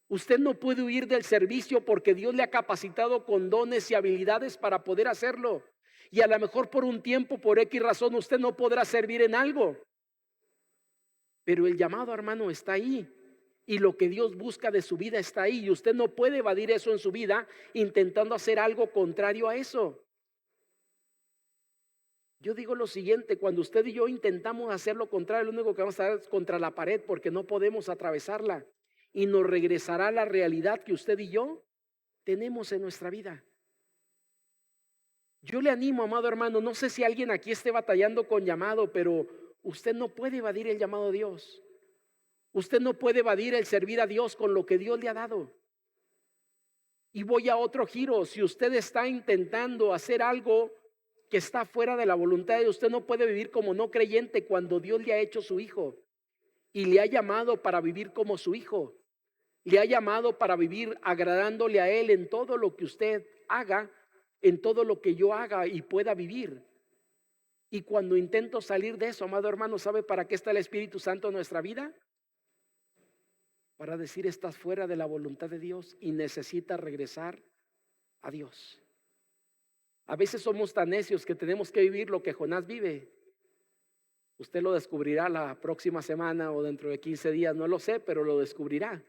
Usted no puede huir del servicio porque Dios le ha capacitado con dones y habilidades para poder hacerlo. Y a lo mejor por un tiempo, por X razón, usted no podrá servir en algo, pero el llamado, hermano, está ahí. Y lo que Dios busca de su vida está ahí. Y usted no puede evadir eso en su vida intentando hacer algo contrario a eso. Yo digo lo siguiente: cuando usted y yo intentamos hacer lo contrario, lo único que vamos a estar es contra la pared, porque no podemos atravesarla. Y nos regresará a la realidad que usted y yo tenemos en nuestra vida. Yo le animo, amado hermano, no sé si alguien aquí esté batallando con llamado, pero usted no puede evadir el llamado de Dios. Usted no puede evadir el servir a Dios con lo que Dios le ha dado. Y voy a otro giro: si usted está intentando hacer algo que está fuera de la voluntad de Dios, usted no puede vivir como no creyente cuando Dios le ha hecho su hijo y le ha llamado para vivir como su hijo. Le ha llamado para vivir agradándole a Él en todo lo que usted haga, en todo lo que yo haga y pueda vivir. Y cuando intento salir de eso, amado hermano, ¿sabe para qué está el Espíritu Santo en nuestra vida? Para decir: estás fuera de la voluntad de Dios y necesitas regresar a Dios. A veces somos tan necios que tenemos que vivir lo que Jonás vive. Usted lo descubrirá la próxima semana o dentro de 15 días, no lo sé, pero lo descubrirá.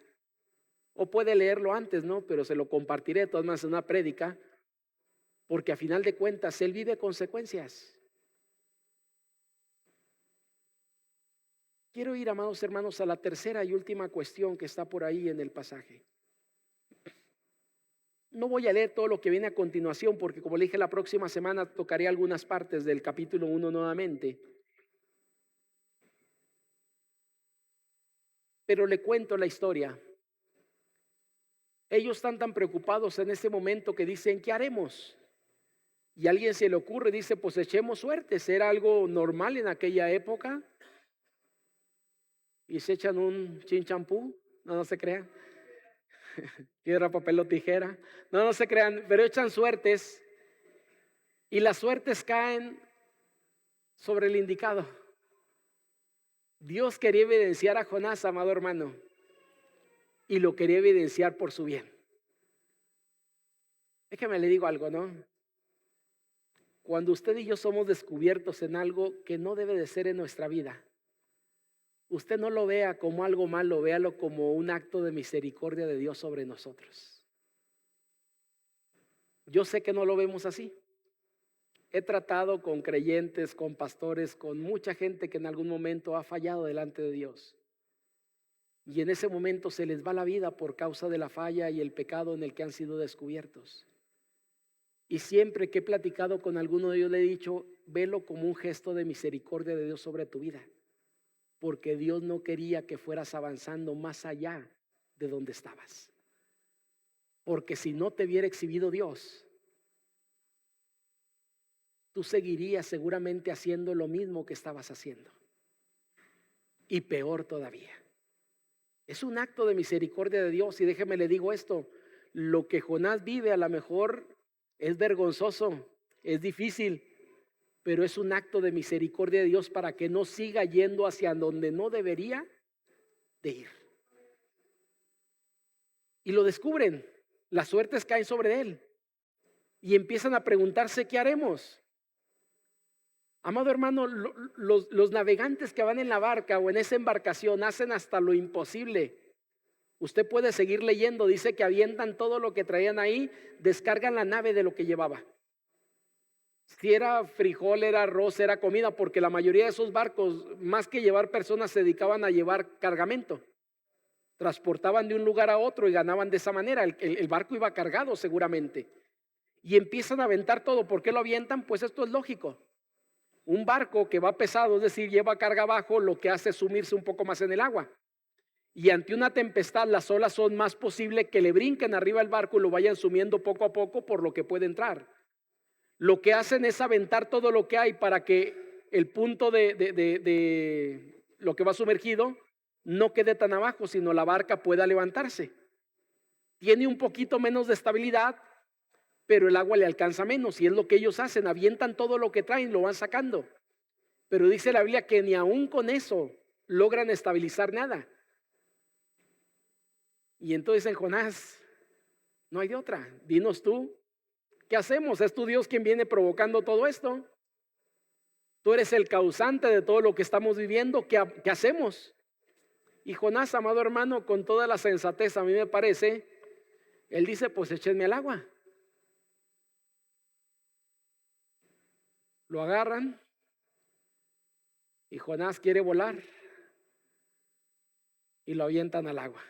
O puede leerlo antes, ¿no? Pero se lo compartiré de todas maneras en una prédica, porque a final de cuentas él vive consecuencias. Quiero ir, amados hermanos, a la tercera y última cuestión que está por ahí en el pasaje. No voy a leer todo lo que viene a continuación, porque como le dije, la próxima semana tocaré algunas partes del capítulo 1 nuevamente. Pero le cuento la historia. Ellos están tan preocupados en este momento que dicen: ¿qué haremos? Y a alguien se le ocurre, dice: pues echemos suertes. Era algo normal en aquella época. Y se echan un chinchampú. No se crean. Piedra, papel o tijera. No se crean, pero echan suertes. Y las suertes caen sobre el indicado. Dios quería evidenciar a Jonás, amado hermano, y lo quería evidenciar por su bien. Déjame le digo algo, ¿no? Cuando usted y yo somos descubiertos en algo que no debe de ser en nuestra vida, usted no lo vea como algo malo, véalo como un acto de misericordia de Dios sobre nosotros. Yo sé que no lo vemos así. He tratado con creyentes, con pastores, con mucha gente que en algún momento ha fallado delante de Dios. Y en ese momento se les va la vida por causa de la falla y el pecado en el que han sido descubiertos. Y siempre que he platicado con alguno de ellos le he dicho: velo como un gesto de misericordia de Dios sobre tu vida, porque Dios no quería que fueras avanzando más allá de donde estabas. Porque si no te hubiera exhibido Dios, tú seguirías seguramente haciendo lo mismo que estabas haciendo, y peor todavía. Es un acto de misericordia de Dios. Y déjeme le digo esto: lo que Jonás vive a lo mejor es vergonzoso, es difícil, pero es un acto de misericordia de Dios para que no siga yendo hacia donde no debería de ir. Y lo descubren, las suertes caen sobre él y empiezan a preguntarse: ¿qué haremos? Amado hermano, los navegantes que van en la barca o en esa embarcación hacen hasta lo imposible. Usted puede seguir leyendo, dice que avientan todo lo que traían ahí, descargan la nave de lo que llevaba. Si era frijol, era arroz, era comida, porque la mayoría de esos barcos, más que llevar personas, se dedicaban a llevar cargamento. Transportaban de un lugar a otro y ganaban de esa manera. El barco iba cargado seguramente. Y empiezan a aventar todo. ¿Por qué lo avientan? Pues esto es lógico. Un barco que va pesado, es decir, lleva carga abajo, lo que hace es sumirse un poco más en el agua. Y ante una tempestad, las olas son más posible que le brinquen arriba al barco y lo vayan sumiendo poco a poco por lo que puede entrar. lo que hacen es aventar todo lo que hay para que el punto de lo que va sumergido no quede tan abajo, sino la barca pueda levantarse. Tiene un poquito menos de estabilidad, pero el agua le alcanza menos, y es lo que ellos hacen, avientan todo lo que traen, lo van sacando. Pero dice la Biblia que ni aún con eso logran estabilizar nada. Y entonces en Jonás, no hay de otra, dinos tú, ¿qué hacemos? ¿Es tu Dios quien viene provocando todo esto? Tú eres el causante de todo lo que estamos viviendo. ¿Qué hacemos? Y Jonás, amado hermano, con toda la sensatez, a mí me parece, él dice, pues échenme al agua. Lo agarran y Jonás quiere volar y lo avientan al agua.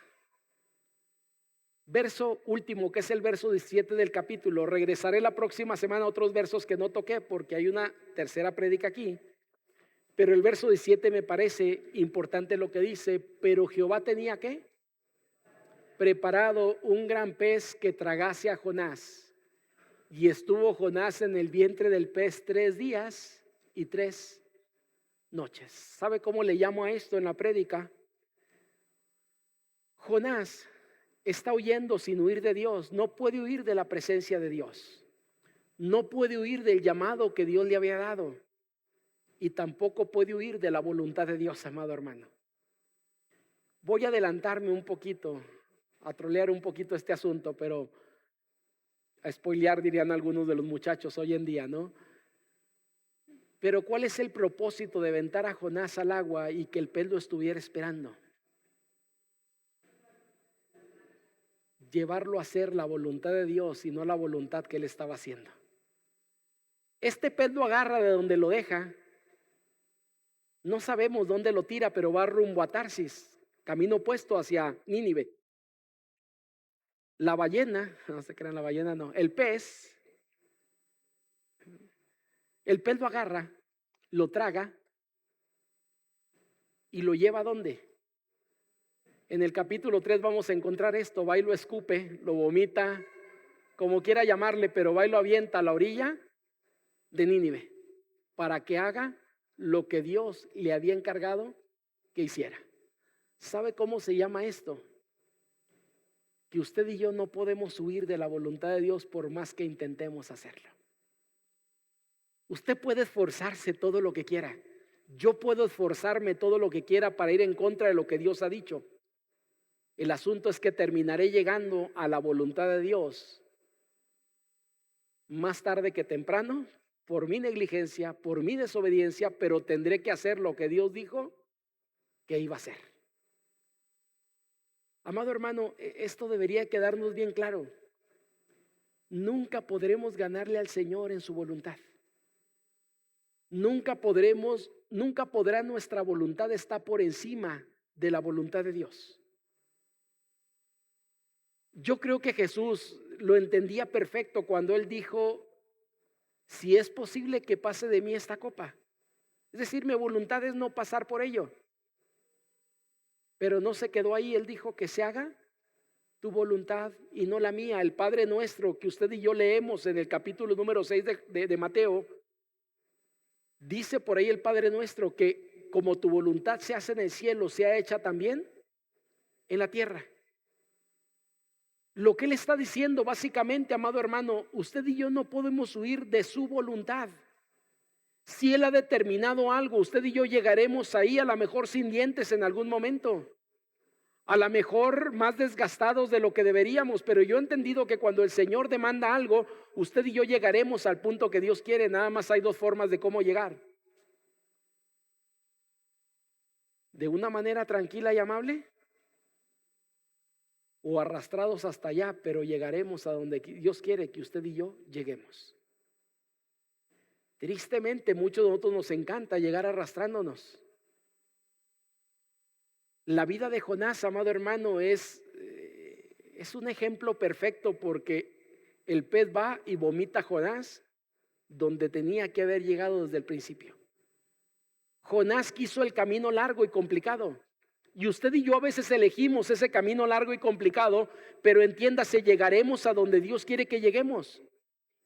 Verso último, que es el verso 17 del capítulo. Regresaré la próxima semana a otros versos que no toqué porque hay una tercera prédica aquí. Pero el verso 17 me parece importante lo que dice. Pero Jehová tenía ¿qué? Preparado un gran pez que tragase a Jonás. Y estuvo Jonás en el vientre del pez 3 días y 3 noches. ¿Sabe cómo le llamo a esto en la prédica? Jonás está huyendo sin huir de Dios. No puede huir de la presencia de Dios. No puede huir del llamado que Dios le había dado. Y tampoco puede huir de la voluntad de Dios, amado hermano. Voy a adelantarme un poquito, a trolear un poquito este asunto, pero a spoilear dirían algunos de los muchachos hoy en día, ¿no? Pero ¿cuál es el propósito de aventar a Jonás al agua y que el pez lo estuviera esperando? Llevarlo a hacer la voluntad de Dios y no la voluntad que él estaba haciendo. Este pez lo agarra de donde lo deja. No sabemos dónde lo tira, pero va rumbo a Tarsis, camino opuesto hacia Nínive. La ballena, no se crean, la ballena no, el pez lo agarra, lo traga y lo lleva ¿a dónde? En el capítulo 3 vamos a encontrar esto, va y lo escupe, lo vomita, como quiera llamarle, pero va y lo avienta a la orilla de Nínive para que haga lo que Dios le había encargado que hiciera. ¿Sabe cómo se llama esto? Que usted y yo no podemos huir de la voluntad de Dios por más que intentemos hacerlo. Usted puede esforzarse todo lo que quiera. Yo puedo esforzarme todo lo que quiera para ir en contra de lo que Dios ha dicho. El asunto es que terminaré llegando a la voluntad de Dios más tarde que temprano, por mi negligencia, por mi desobediencia, pero tendré que hacer lo que Dios dijo que iba a hacer. Amado hermano, esto debería quedarnos bien claro. Nunca podremos ganarle al Señor en su voluntad. Nunca podrá nuestra voluntad estar por encima de la voluntad de Dios. Yo creo que Jesús lo entendía perfecto cuando él dijo, si es posible que pase de mí esta copa. Es decir, mi voluntad es no pasar por ello. Pero no se quedó ahí, él dijo que se haga tu voluntad y no la mía. El Padre Nuestro que usted y yo leemos en el capítulo número 6 de Mateo, dice por ahí el Padre Nuestro que como tu voluntad se hace en el cielo, sea hecha también en la tierra. Lo que él está diciendo básicamente, amado hermano, usted y yo no podemos huir de su voluntad. Si él ha determinado algo, usted y yo llegaremos ahí a lo mejor sin dientes en algún momento, a lo mejor más desgastados de lo que deberíamos, pero yo he entendido que cuando el Señor demanda algo, usted y yo llegaremos al punto que Dios quiere. Nada más hay dos formas de cómo llegar: de una manera tranquila y amable, o arrastrados hasta allá, pero llegaremos a donde Dios quiere que usted y yo lleguemos. Tristemente, muchos de nosotros nos encanta llegar arrastrándonos. La vida de Jonás, amado hermano, es un ejemplo perfecto, porque el pez va y vomita a Jonás donde tenía que haber llegado desde el principio. Jonás quiso el camino largo y complicado. Y usted y yo a veces elegimos ese camino largo y complicado, pero entiéndase, llegaremos a donde Dios quiere que lleguemos.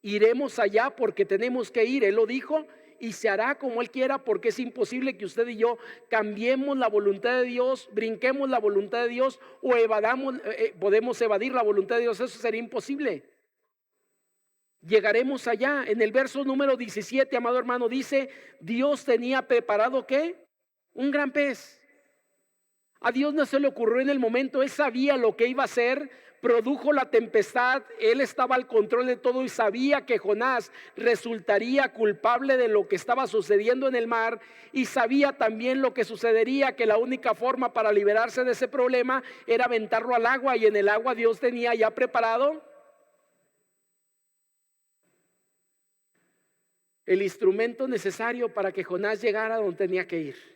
Iremos allá porque tenemos que ir. Él lo dijo y se hará como Él quiera, porque es imposible que usted y yo cambiemos la voluntad de Dios, brinquemos la voluntad de Dios o podemos evadir la voluntad de Dios. Eso sería imposible. Llegaremos allá. En el verso número 17, amado hermano, dice: Dios tenía preparado ¿qué? Un gran pez. A Dios no se le ocurrió en el momento, Él sabía lo que iba a hacer, produjo la tempestad, Él estaba al control de todo y sabía que Jonás resultaría culpable de lo que estaba sucediendo en el mar, y sabía también lo que sucedería, que la única forma para liberarse de ese problema era aventarlo al agua, y en el agua Dios tenía ya preparado el instrumento necesario para que Jonás llegara a donde tenía que ir.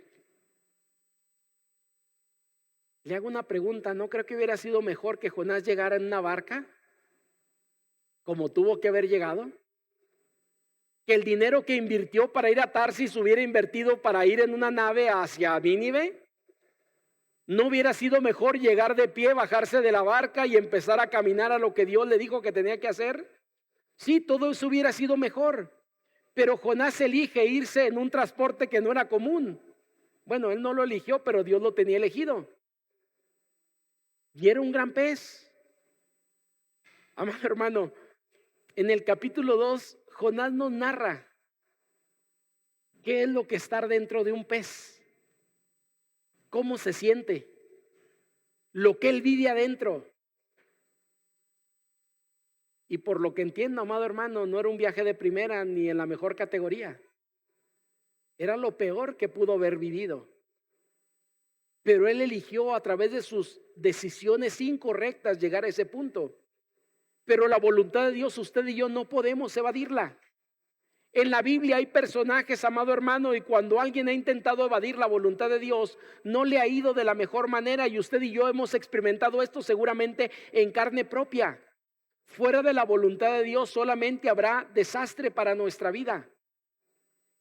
Le hago una pregunta, ¿no creo que hubiera sido mejor que Jonás llegara en una barca, como tuvo que haber llegado? Que el dinero que invirtió para ir a Tarsis hubiera invertido para ir en una nave hacia Nínive. ¿No hubiera sido mejor llegar de pie, bajarse de la barca y empezar a caminar a lo que Dios le dijo que tenía que hacer? Sí, todo eso hubiera sido mejor. Pero Jonás elige irse en un transporte que no era común. Bueno, él no lo eligió, pero Dios lo tenía elegido. Y era un gran pez. Amado hermano, en el capítulo 2, Jonás nos narra qué es lo que estar dentro de un pez, cómo se siente, lo que él vive adentro. Y por lo que entiendo, amado hermano, no era un viaje de primera ni en la mejor categoría. Era lo peor que pudo haber vivido. Pero él eligió a través de sus decisiones incorrectas llegar a ese punto. Pero la voluntad de Dios, usted y yo no podemos evadirla. En la Biblia hay personajes, amado hermano, y cuando alguien ha intentado evadir la voluntad de Dios, no le ha ido de la mejor manera, y usted y yo hemos experimentado esto seguramente en carne propia. Fuera de la voluntad de Dios solamente habrá desastre para nuestra vida.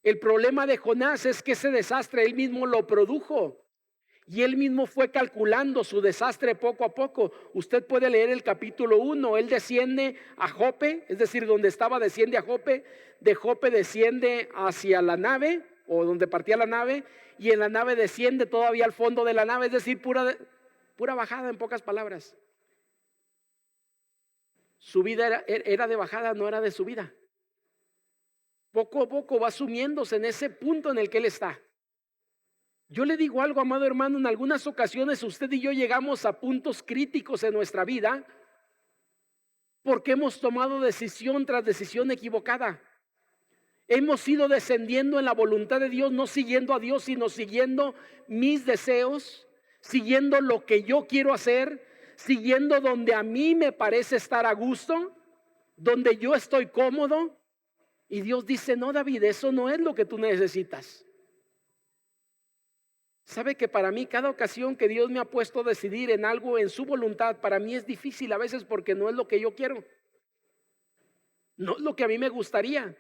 El problema de Jonás es que ese desastre él mismo lo produjo. Y él mismo fue calculando su desastre poco a poco. Usted puede leer el capítulo 1. Él desciende a Jope, es decir, donde estaba desciende a Jope. De Jope desciende hacia la nave, o donde partía la nave. Y en la nave desciende todavía al fondo de la nave, es decir, pura bajada, en pocas palabras. Su vida era de bajada, no era de subida. Poco a poco va sumiéndose en ese punto en el que él está. Yo le digo algo, amado hermano, en algunas ocasiones usted y yo llegamos a puntos críticos en nuestra vida porque hemos tomado decisión tras decisión equivocada. Hemos ido descendiendo en la voluntad de Dios, no siguiendo a Dios, sino siguiendo mis deseos, siguiendo lo que yo quiero hacer, siguiendo donde a mí me parece estar a gusto, donde yo estoy cómodo. Y Dios dice: no, David, eso no es lo que tú necesitas. Sabe que para mí cada ocasión que Dios me ha puesto a decidir en algo en su voluntad, para mí es difícil a veces porque no es lo que yo quiero. No es lo que a mí me gustaría.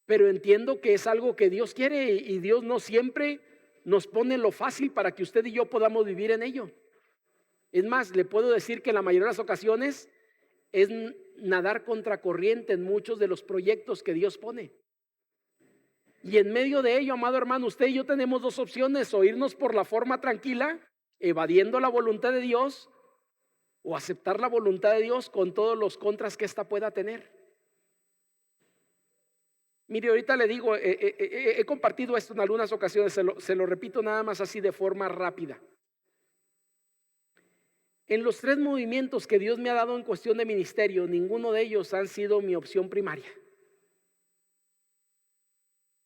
Pero entiendo que es algo que Dios quiere, y Dios no siempre nos pone lo fácil para que usted y yo podamos vivir en ello. Es más, le puedo decir que en la mayoría de las ocasiones es nadar contracorriente en muchos de los proyectos que Dios pone. Y en medio de ello, amado hermano, usted y yo tenemos dos opciones: o irnos por la forma tranquila, evadiendo la voluntad de Dios, o aceptar la voluntad de Dios con todos los contras que ésta pueda tener. Mire, ahorita le digo, he compartido esto en algunas ocasiones, se lo repito nada más así de forma rápida. En los 3 movimientos que Dios me ha dado en cuestión de ministerio, ninguno de ellos han sido mi opción primaria.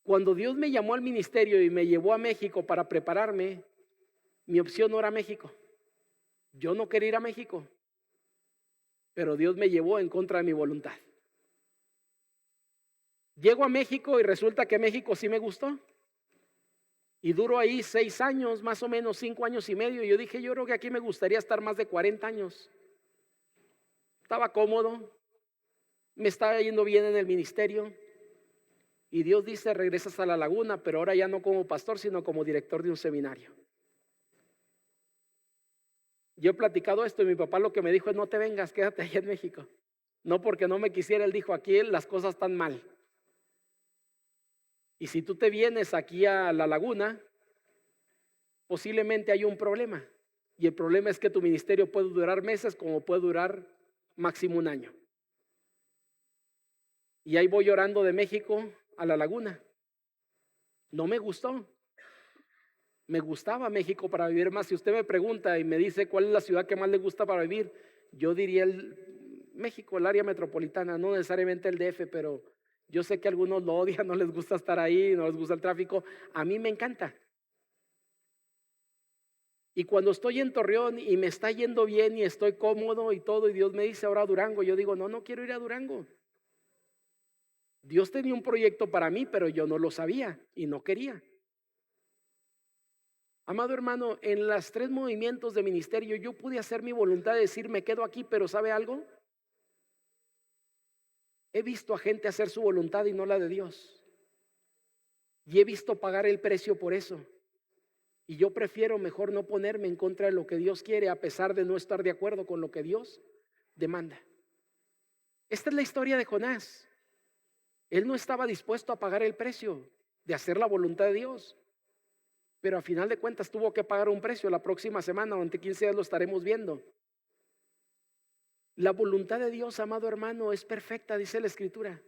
Cuando Dios me llamó al ministerio y me llevó a México para prepararme, mi opción no era México. Yo no quería ir a México, pero Dios me llevó en contra de mi voluntad. Llego a México y resulta que México sí me gustó. Y duro ahí 6 años, más o menos 5 años y medio. Yo dije: yo creo que aquí me gustaría estar más de 40 años. Estaba cómodo, me estaba yendo bien en el ministerio. Y Dios dice: regresas a la laguna, pero ahora ya no como pastor, sino como director de un seminario. Yo he platicado esto y mi papá lo que me dijo es: no te vengas, quédate allá en México. No porque no me quisiera, él dijo, aquí las cosas están mal. Y si tú te vienes aquí a la laguna, posiblemente hay un problema. Y el problema es que tu ministerio puede durar meses como puede durar máximo un año. Y ahí voy llorando de México a la laguna. No me gustó. Me gustaba México para vivir más. Si usted me pregunta y me dice cuál es la ciudad que más le gusta para vivir, yo diría México, el área metropolitana, no necesariamente el DF, pero yo sé que algunos lo odian, no les gusta estar ahí, no les gusta el tráfico. A mí me encanta. Y cuando estoy en Torreón y me está yendo bien y estoy cómodo y todo, y Dios me dice ahora a Durango, yo digo, no quiero ir a Durango. Dios tenía un proyecto para mí, pero yo no lo sabía y no quería. Amado hermano, en los 3 movimientos de ministerio yo pude hacer mi voluntad de decir me quedo aquí, pero ¿sabe algo? He visto a gente hacer su voluntad y no la de Dios. Y he visto pagar el precio por eso. Y yo prefiero mejor no ponerme en contra de lo que Dios quiere, a pesar de no estar de acuerdo con lo que Dios demanda. Esta es la historia de Jonás. Él no estaba dispuesto a pagar el precio de hacer la voluntad de Dios. Pero a final de cuentas tuvo que pagar un precio. La próxima semana o entre 15 días lo estaremos viendo. La voluntad de Dios, amado hermano, es perfecta, dice la Escritura.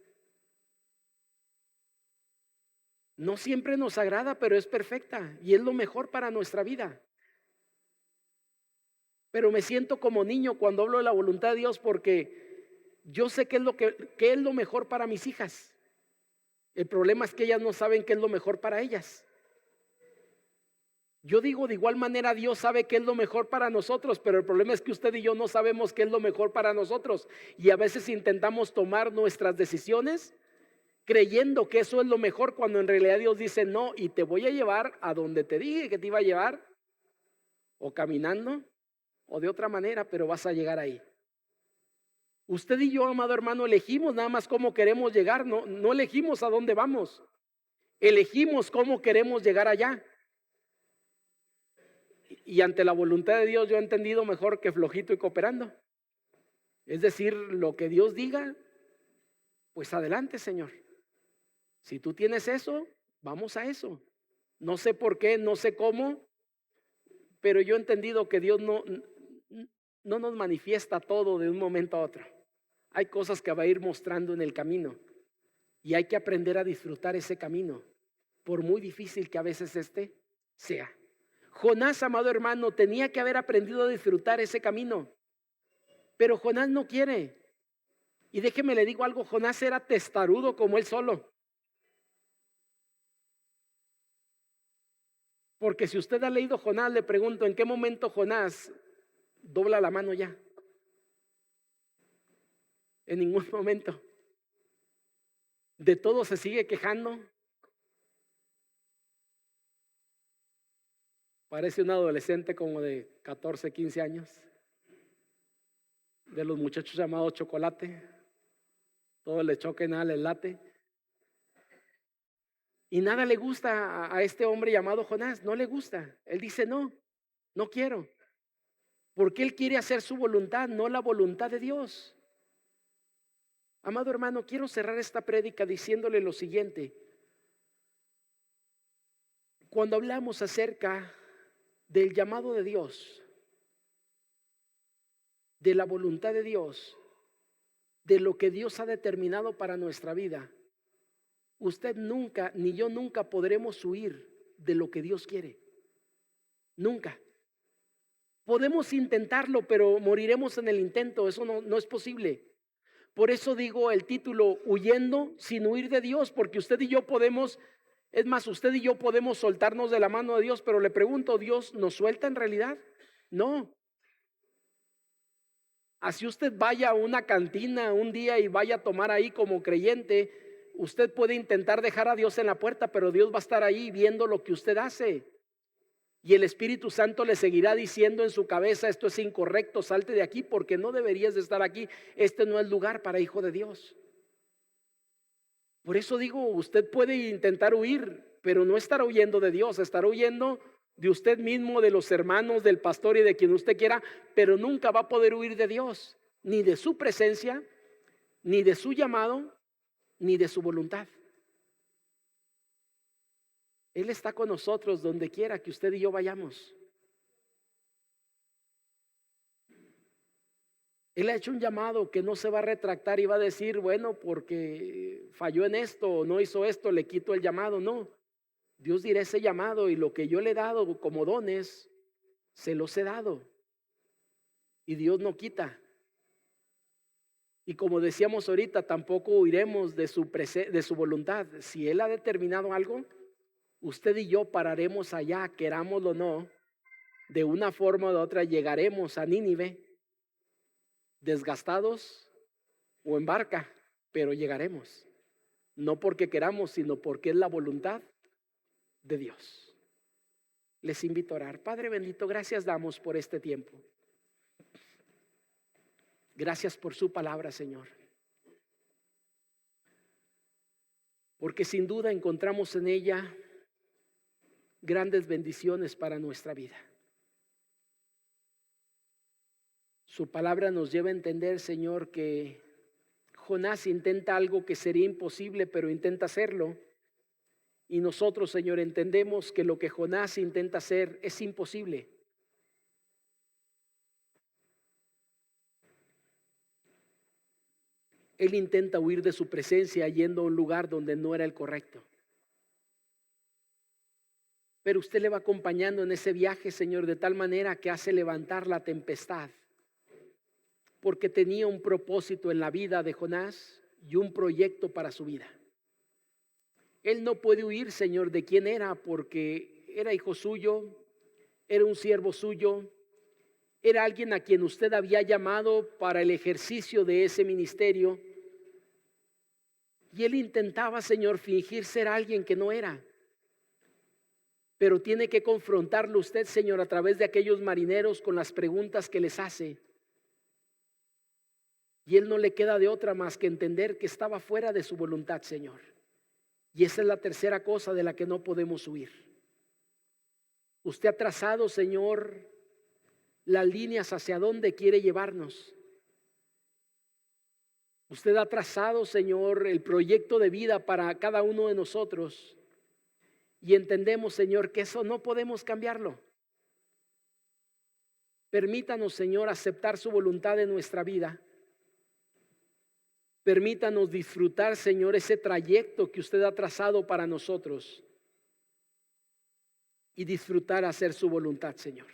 No siempre nos agrada, pero es perfecta y es lo mejor para nuestra vida. Pero me siento como niño cuando hablo de la voluntad de Dios, porque yo sé qué es lo mejor para mis hijas. El problema es que ellas no saben qué es lo mejor para ellas. Yo digo, de igual manera Dios sabe qué es lo mejor para nosotros, pero el problema es que usted y yo no sabemos qué es lo mejor para nosotros. Y a veces intentamos tomar nuestras decisiones creyendo que eso es lo mejor, cuando en realidad Dios dice no, y te voy a llevar a donde te dije que te iba a llevar, o caminando o de otra manera, pero vas a llegar ahí. Usted y yo, amado hermano, elegimos nada más cómo queremos llegar, no elegimos a dónde vamos, elegimos cómo queremos llegar allá. Y ante la voluntad de Dios yo he entendido mejor que flojito y cooperando. Es decir, lo que Dios diga, pues adelante, Señor. Si tú tienes eso, vamos a eso. No sé por qué, no sé cómo, pero yo he entendido que Dios no nos manifiesta todo de un momento a otro. Hay cosas que va a ir mostrando en el camino y hay que aprender a disfrutar ese camino, por muy difícil que a veces este sea. Jonás, amado hermano, tenía que haber aprendido a disfrutar ese camino, pero Jonás no quiere. Y déjeme le digo algo, Jonás era testarudo como él solo. Porque si usted ha leído Jonás, le pregunto, ¿en qué momento Jonás dobla la mano ya? En ningún momento. De todo se sigue quejando. Parece un adolescente como de 14, 15 años. De los muchachos llamados chocolate. Todo le choca y nada le late. Y nada le gusta a este hombre llamado Jonás. No le gusta. Él dice no quiero. Porque él quiere hacer su voluntad, no la voluntad de Dios. Amado hermano, quiero cerrar esta prédica diciéndole lo siguiente. Cuando hablamos acerca del llamado de Dios, de la voluntad de Dios, de lo que Dios ha determinado para nuestra vida, usted nunca, ni yo nunca podremos huir de lo que Dios quiere. Nunca. Podemos intentarlo, pero moriremos en el intento. Eso no es posible. Por eso digo el título, huyendo sin huir de Dios, porque usted y yo podemos, es más, usted y yo podemos soltarnos de la mano de Dios, pero le pregunto, ¿Dios nos suelta en realidad? No. Así usted vaya a una cantina un día y vaya a tomar ahí como creyente, usted puede intentar dejar a Dios en la puerta, pero Dios va a estar ahí viendo lo que usted hace. Y el Espíritu Santo le seguirá diciendo en su cabeza, esto es incorrecto, salte de aquí porque no deberías de estar aquí. Este no es lugar para hijo de Dios. Por eso digo, usted puede intentar huir, pero no estará huyendo de Dios, estará huyendo de usted mismo, de los hermanos, del pastor y de quien usted quiera, pero nunca va a poder huir de Dios, ni de su presencia, ni de su llamado, ni de su voluntad. Él está con nosotros donde quiera que usted y yo vayamos. Él ha hecho un llamado que no se va a retractar y va a decir, bueno, porque falló en esto o no hizo esto, le quito el llamado. No, Dios dirá ese llamado y lo que yo le he dado como dones, se los he dado. Y Dios no quita. Y como decíamos ahorita, tampoco huiremos de su voluntad. Si Él ha determinado algo, usted y yo pararemos allá, querámoslo o no, de una forma o de otra llegaremos a Nínive, desgastados o en barca, pero llegaremos. No porque queramos, sino porque es la voluntad de Dios. Les invito a orar. Padre bendito, gracias damos por este tiempo. Gracias por su palabra, Señor. Porque sin duda encontramos en ella grandes bendiciones para nuestra vida. Su palabra nos lleva a entender, Señor, que Jonás intenta algo que sería imposible, pero intenta hacerlo. Y nosotros, Señor, entendemos que lo que Jonás intenta hacer es imposible. Él intenta huir de su presencia yendo a un lugar donde no era el correcto. Pero usted le va acompañando en ese viaje, Señor, de tal manera que hace levantar la tempestad. Porque tenía un propósito en la vida de Jonás y un proyecto para su vida. Él no puede huir, Señor, de quién era, porque era hijo suyo, era un siervo suyo, era alguien a quien usted había llamado para el ejercicio de ese ministerio. Y él intentaba, Señor, fingir ser alguien que no era. Pero tiene que confrontarlo usted, Señor, a través de aquellos marineros con las preguntas que les hace. Y él no le queda de otra más que entender que estaba fuera de su voluntad, Señor. Y esa es la tercera cosa de la que no podemos huir. Usted ha trazado, Señor, las líneas hacia dónde quiere llevarnos. Usted ha trazado, Señor, el proyecto de vida para cada uno de nosotros. Y entendemos, Señor, que eso no podemos cambiarlo. Permítanos, Señor, aceptar su voluntad en nuestra vida. Permítanos disfrutar, Señor, ese trayecto que usted ha trazado para nosotros y disfrutar hacer su voluntad, Señor.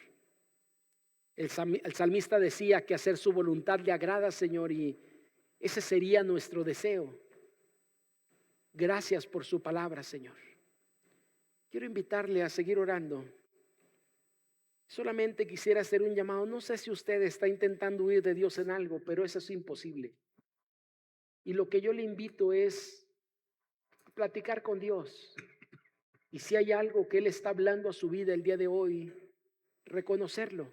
El salmista decía que hacer su voluntad le agrada, Señor, y ese sería nuestro deseo. Gracias por su palabra, Señor. Quiero invitarle a seguir orando. Solamente quisiera hacer un llamado. No sé si usted está intentando huir de Dios en algo, pero eso es imposible. Y lo que yo le invito es a platicar con Dios. Y si hay algo que Él está hablando a su vida el día de hoy, reconocerlo.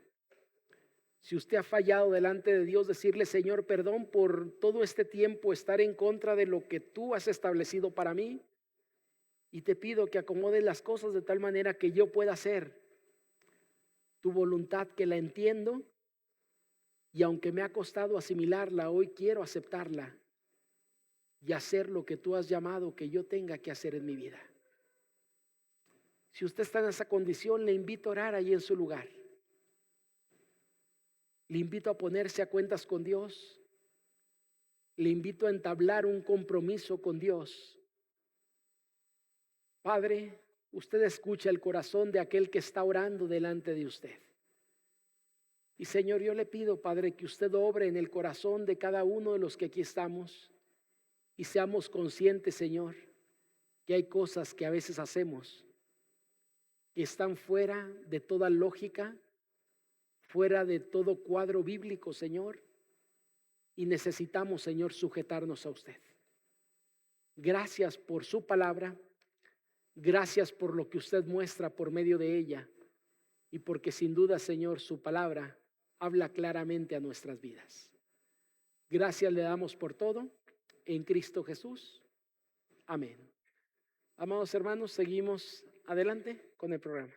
Si usted ha fallado delante de Dios, decirle: Señor, perdón por todo este tiempo estar en contra de lo que tú has establecido para mí. Y te pido que acomodes las cosas de tal manera que yo pueda hacer tu voluntad, que la entiendo. Y aunque me ha costado asimilarla, hoy quiero aceptarla y hacer lo que tú has llamado que yo tenga que hacer en mi vida. Si usted está en esa condición, le invito a orar ahí en su lugar. Le invito a ponerse a cuentas con Dios. Le invito a entablar un compromiso con Dios. Padre, usted escucha el corazón de aquel que está orando delante de usted. Y Señor, yo le pido, Padre, que usted obre en el corazón de cada uno de los que aquí estamos y seamos conscientes, Señor, que hay cosas que a veces hacemos que están fuera de toda lógica, fuera de todo cuadro bíblico, Señor, y necesitamos, Señor, sujetarnos a usted. Gracias por su palabra, gracias por lo que usted muestra por medio de ella, y porque sin duda, Señor, su palabra habla claramente a nuestras vidas. Gracias le damos por todo, en Cristo Jesús. Amén. Amados hermanos, seguimos adelante con el programa.